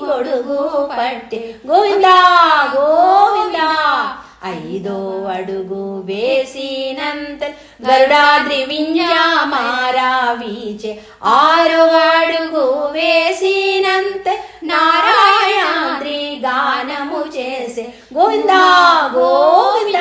గొడుగు పట్టి గోవిందా గోవిందా ఐదో అడుగు వేసినంత గరుడాద్రి వింజామారా వీచే ఆరో అడుగు వేసినంత నారాయణాద్రి గా గోవింద గోవింద.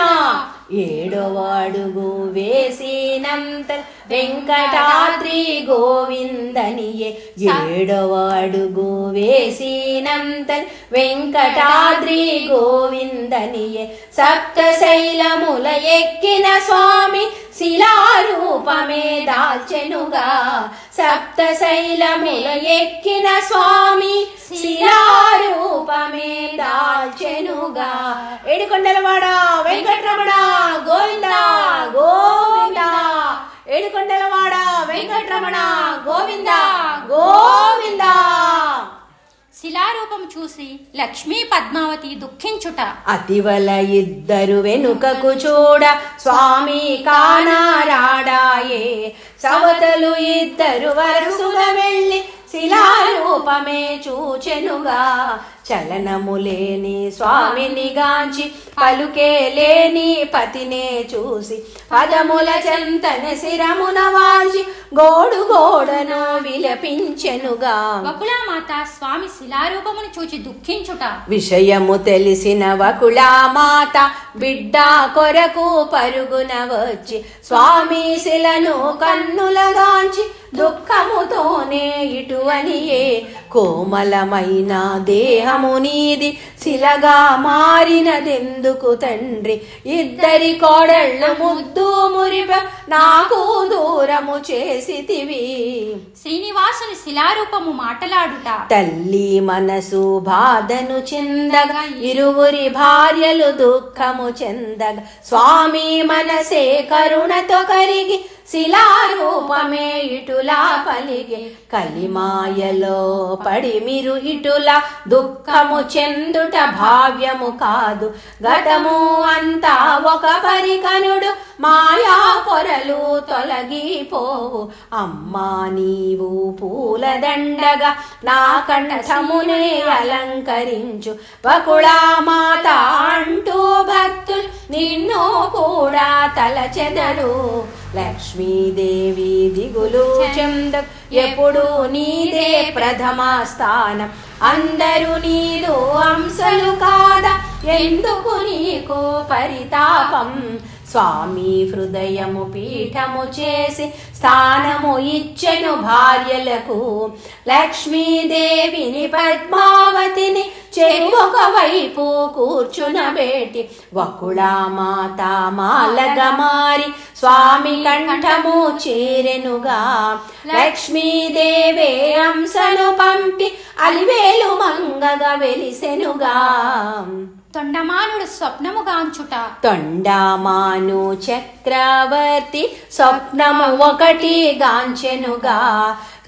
ఏడవ అడుగు వేసినంత వెంకటాద్రి గోవిందనియే. ఏడవ అడుగు వేసినంత వెంకటాద్రి గోవిందనియే. సప్తశైలముల ఎక్కిన స్వామి శిలారూపమే దాల్చెనుగా. సప్తశైలముల ఎక్కిన స్వామి శిలారూపమే దాల్చెనుగా. ఏడుకొండలవాడ వెంకటరమణ గోవింద గోవింద. ఏడుకొండలవాడ వెంకటరమణ గోవింద గోవింద. శిలారూపం చూసి లక్ష్మీ పద్మావతి దుఃఖించుట. అతివల ఇద్దరు వెనుకకు చూడ స్వామి కానారాడాయే. సవతలు ఇద్దరు వరుసగా వెళ్ళి శిలారూపమే చూచెనుగా. చలనము లేని స్వామిని గాంచి పలుకే లేని పతినే చూసి పదముల చెంతన శిరమున వాల్చి గోడు గోడను విలపించెనుగా. వకుళామాత స్వామి శిలారూపమును చూచి దుఃఖించుట. విషయము తెలిసిన వకుళామాత బిడ్డ కొరకు పరుగున వచ్చి స్వామి శిలను కన్నులగాంచి దుఃఖముతోనే ఇటువనియే. కోమలమైన దేహము నీది శిలగా మారినదెందుకు తండ్రి. ఇద్దరి కోడళ్ళు ముద్దు మురిప నాకు దూరము చేసితివి. శ్రీనివాసుని శిలారూపము మాటలాడుట. తల్లి మనసు బాధను చెందగా ఇరువురి భార్యలు దుఃఖము చెందగా స్వామి మనసే కరుణతో కరిగి శిలారూపమే ఇటులా పలిగే. కలిమాయలో పడి మీరు ఇటులా దుఃఖము చెందుట భావ్యము కాదు. గతము అంతా ఒక పరికనుడు మాయా పొరలు తొలగిపోవు. అమ్మా నీవు పూలదండగా నా కంఠమునే అలంకరించు. వకుళామాత అంటూ భక్తులు నిన్ను కూడా తలచెదరు. లక్ష్మీదేవి దిగులు చెంద ఎప్పుడు నీదే ప్రథమ స్థానం. అందరూ నీదు అంశలు కాదా ఎందుకు నీకు పరితాపం. స్వామి హృదయము పీఠము చేసి స్థానము ఇచ్చెను భార్యలకు. లక్ష్మీదేవిని పద్మావతిని చెరువొక వైపు కూర్చునబెట్టి వకుళామాత మాలగా మారి స్వామి కంఠము చేరెనుగా. లక్ష్మీదేవే అంశను పంపి అలివేలు మంగగా వెలిసెనుగా. తొండమానుడు స్వప్నము గాంచుట. తొండమాను చక్రవర్తి స్వప్నము ఒకటి గాంచెనుగా.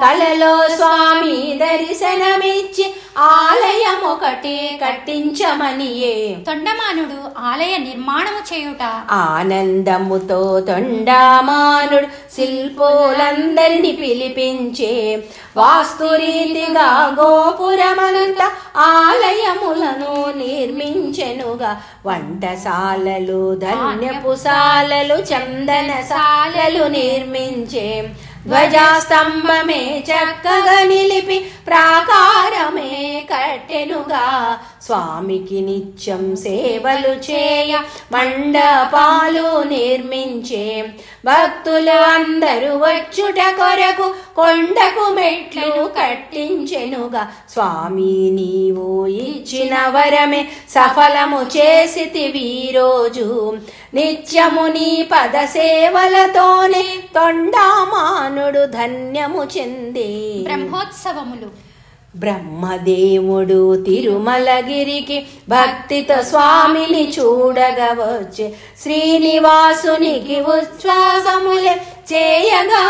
కలలో స్వామి దర్శనమిచ్చి ఆలయం ఒకటి కట్టించమనియే. తొండమానుడు ఆలయ నిర్మాణము చేయుట. ఆనందముతో తొండమానుడు శిల్పులందరినీ పిలిపించే. వాస్తురీతిగా గోపురమంతా ఆలయములను నిర్మించెనుగా. వంటశాలలు ధాన్యపుశాలలు చందనశాలలు నిర్మించే. ధ్వజస్తంభమే చక్కగా నిలిపి ప్రాకారమే కట్టెనుగా. స్వామికి నిత్యం సేవలు చేయ మండపాలు నిర్మించే. భక్తులు అందరూ వచ్చుట కొరకు కొండకు మెట్లు కట్టించెనుగా. స్వామి నీవు ఇచ్చిన వరమే సఫలము చేసితివి రోజు. నిత్యము నీ పద సేవలతోనే తొండమానుడు ధన్యము చెంది. బ్రహ్మోత్సవములు. బ్రహ్మదేవుడు తిరుమలగిరికి భక్తితో స్వామిని చూడగా వచ్చే. శ్రీనివాసునికి ఉచ్ఛ్వాసములే చేయగా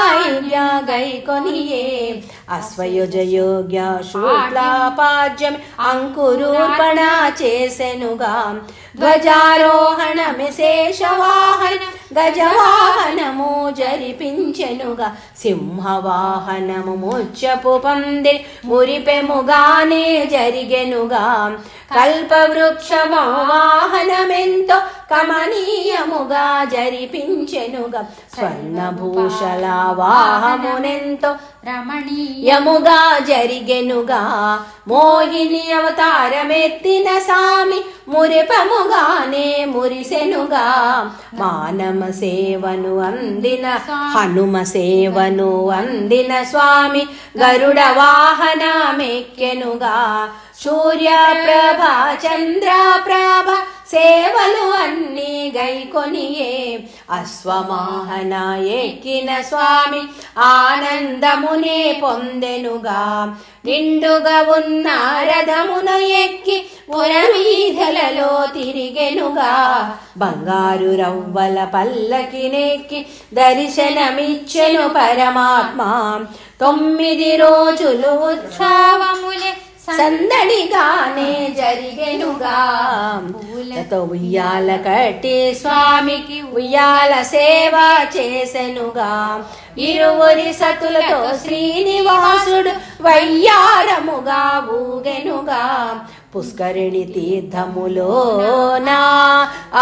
గైకొనియే. అశ్వయుజయోగ్య శుక్లాపాద్యం అంకురూర్పణ చేసెనుగా. ధ్వజారోహణమే శేషవాహన గజవాహనము జరిపించెనుగా సింహవాహనము ముచ్చపు పందిరి మురిపెముగానే జరిగెనుగా కల్పవృక్షము వాహనమెంతో కమనీయముగా జరిపించెనుగా స్వర్ణభూషల వాహమునెంతో రమణీయముగా జరిగెనుగా మోహిని అవతారమెత్తిన సామి మురిపముగానే మురిసెనుగా మానమ సేవను అందిన హనుమ సేవను అందిన స్వామి గరుడ వాహనమెక్కెనుగా సూర్య ప్రభ చంద్ర ప్రభ సేవలు అన్నీ గైకొనియే అశ్వవాహన ఎక్కిన స్వామి ఆనందమునే పొందెనుగా నిండుగా ఉన్న రథమున ఎక్కి పురవీధలలో తిరిగెనుగా బంగారు రవ్వల పల్లకినెక్కి దర్శనమిచ్చెను పరమాత్మ 9 రోజులు ఉత్సవములే సందడిగానే జరిగెనుగా పూలతో ఉయ్యాల కట్టి స్వామికి ఉయ్యాల సేవ చేసెనుగా ఇరువురి సతులతో శ్రీనివాసుడు వయ్యారముగా ఊగెనుగా పుష్కరిణి తీర్థములోనా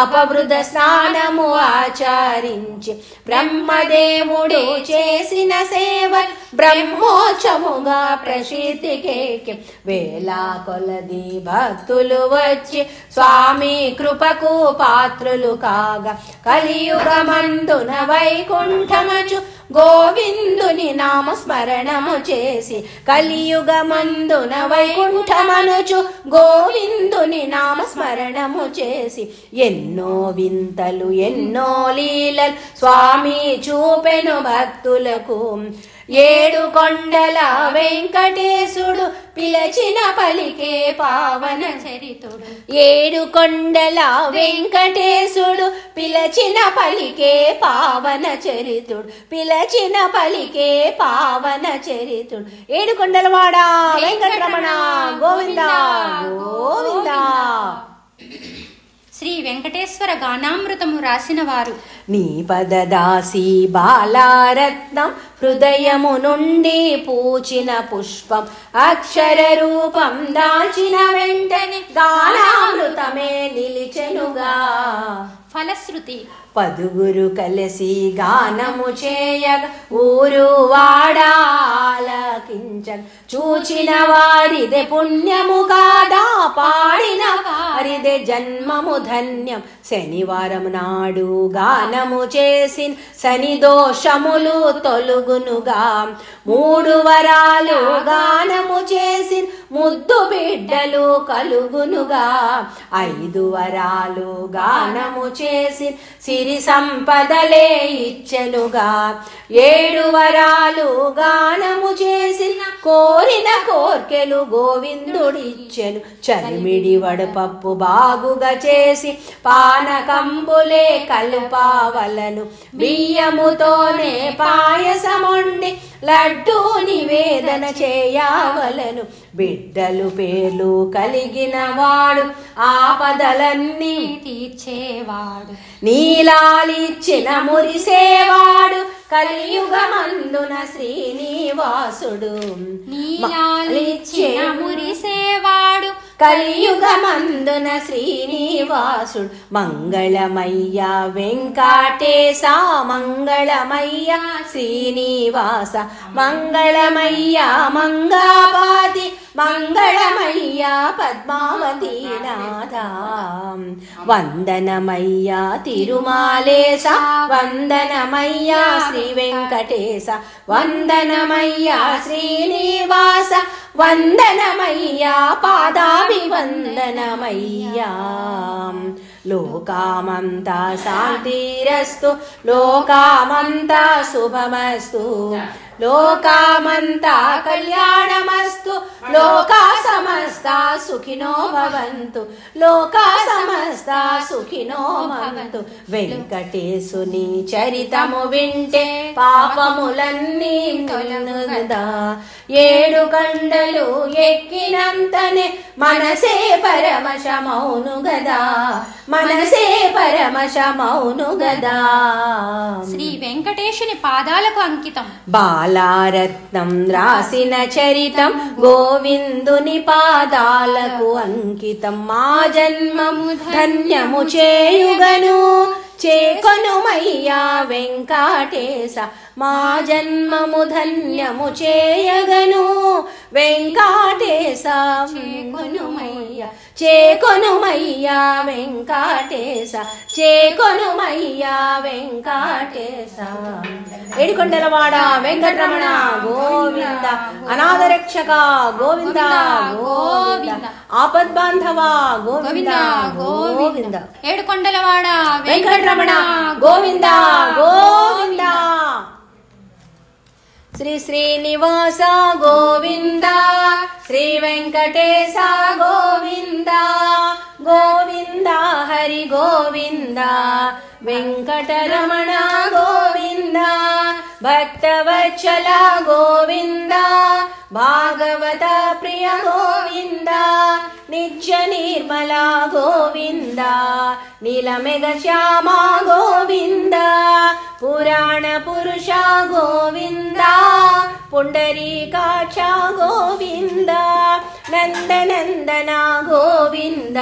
అపవృధ స్నానము ఆచరించి బ్రహ్మదేవుడు చేసిన సేవ బ్రహ్మోత్సవముగా ప్రసిద్ధికేకి వేలా కొలది భక్తులు వచ్చి స్వామి కృపకు పాత్రులు కాగా కలియుగమందున వైకుంఠమచు గోవిందుని నామస్మరణము చేసి కలియుగమందున వైకుంఠమనుచు గోవిందుని నామస్మరణము చేసి ఎన్నో వింతలు ఎన్నో లీలలు స్వామి చూపెను భక్తులకు 7 కొండల వెంకటేశుడు పిలచిన పలికే పావన చరితుడు 7 కొండల వెంకటేశుడు పిలచిన పలికే పావన చరితుడు పిలచిన పలికే పావన చరితుడు 7 కొండలవాడ వెంకటరమణ గోవింద గోవింద. శ్రీ వెంకటేశ్వర గానామృతము రాసిన వారు నీ పదదాసి బాలారత్నం హృదయము నుండి పూచిన పుష్పం అక్షర రూపం దాచిన వెంటనే గానామృతమే నిలిచెనుగా. ఫలశ్రుతి 10 కలిసి గానము చేయగ ఊరు వాడాలకించన్ చూచిన వారిదే పుణ్యము కాదా పాడిన వారిదే జన్మము ధన్యం. శనివారం నాడు గానము చేసిన శని దోషములు తొలుగునుగా 3 వరాలు గానము చేసిన ముద్దు బిడ్డలు కలుగునుగా 5 వరాలు గానము చేసి సిరి సంపదలే ఇచ్చెనుగా 7 వరాలు గానము చేసిన కోరిన కోర్కెలు గోవిందుడిచ్చెను. చలిమిడి వడపప్పు బాగుగా చేసి పానకంబులే కలుపావలను బియ్యముతోనే పాయసముండి లడ్డూ నివేదన చేయవలను. బిడ్డలు పేర్లు కలిగిన వాడు ఆపదలన్నీ తీర్చేవాడు నీలాలిచ్చిన మురిసేవాడు కలియుగమందున శ్రీనివాసుడు. నీలాలిచ్చిన మురిసేవాడు కలియుగమందున శ్రీనివాసుడు. మంగళమయ్య వెంకటేశ మంగళమయ్య శ్రీనివాస మంగళమయ్య మంగాపాతి మంగళమయ్య పద్మావతి నాథ. వందనమయ్య తిరుమాలేశ వందనమయ్య శ్రీ వెంకటేశ వందనమయ్య శ్రీనివాస వందనమయ్యా పాదాభివందనమయ్యా. లోకామంతా శాంతిరస్తు లోకామంతా శుభమస్తు లోకామంతా కళ్యాణమస్తు లోకా సమస్తా సుఖినో భవంతు లోకా సమస్తా సుఖినో భవంతు వెంకటేశుని చరితము వింటే పాపములన్నీ తొలగుదా 7 కొండలు ఎక్కినంతనే మనసే పరమశమౌను గదా మనసే పరమశమౌను గదా శ్రీ వెంకటేశుని పాదాలకు అంకితం బాలారత్నం రాసిన చరితం గోవిందుని పాదాలకు అంకితం మా జన్మము ధన్యము చేయుగను చేకొనుమయ్యా వెంకటేశ మా జన్మము ధన్యము చేయగను వెంకటేశ చేకొనుమయ్యా వెంకటేశ చేకొనుమయ్యా వెంకటేశ ఏడుకొండలవాడ వెంకటరమణ గోవింద అనాథరక్షక గోవింద గోవింద ఆపద్బాంధవ గోవింద గోవింద ఏడుకొండలవాడ వెంకటరమణ గోవింద గోవింద శ్రీ శ్రీనివాస గోవింద శ్రీ వెంకటేశ గోవింద గోవింద హరి గోవింద వెంకటరమణ గోవింద భక్తవత్సల గోవింద భాగవత ప్రియ గోవింద నిత్య నిర్మల గోవింద నీలమెఘ శ్యామ గోవింద పురాణ పురుష గోవింద పుండరీకాక్ష గోవింద నందనందన గోవింద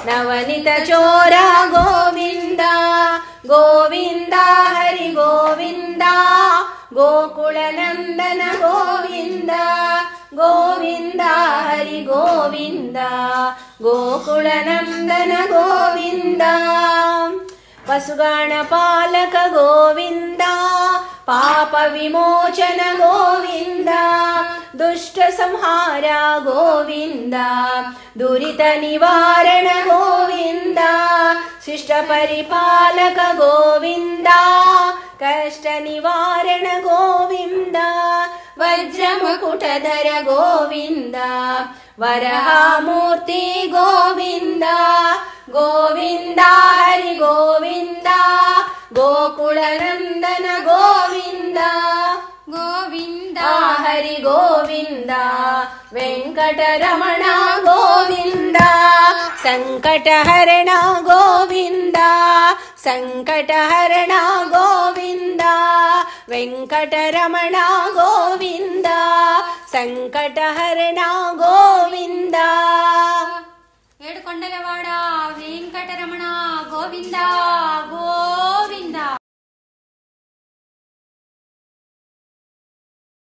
నవనిత చోర గోవింద గోవింద హరి గోవింద గోకుల నందన గోవింద గోవింద హరి గోవింద గోకుల నందన గోవింద పశుగణ పాలక గోవింద పాప విమోచన గోవింద దుష్ట సంహార గోవింద దురిత నివారణ గోవింద శిష్ట పరిపాలక గోవింద కష్ట నివారణ గోవింద వజ్రముకుటధర గోవింద వరహామూర్తి గోవింద గోవింద హరి గోవింద గోకుల నందన గోవింద గోవింద హరి గోవింద వెంకటరమణ గోవింద సంకటహరణ గోవింద సంకటహరణ గోవింద వెంకటరమణ గోవింద సంకటహరణ గోవింద ఏడుకొండలవాడ వెంకటరమణ గోవింద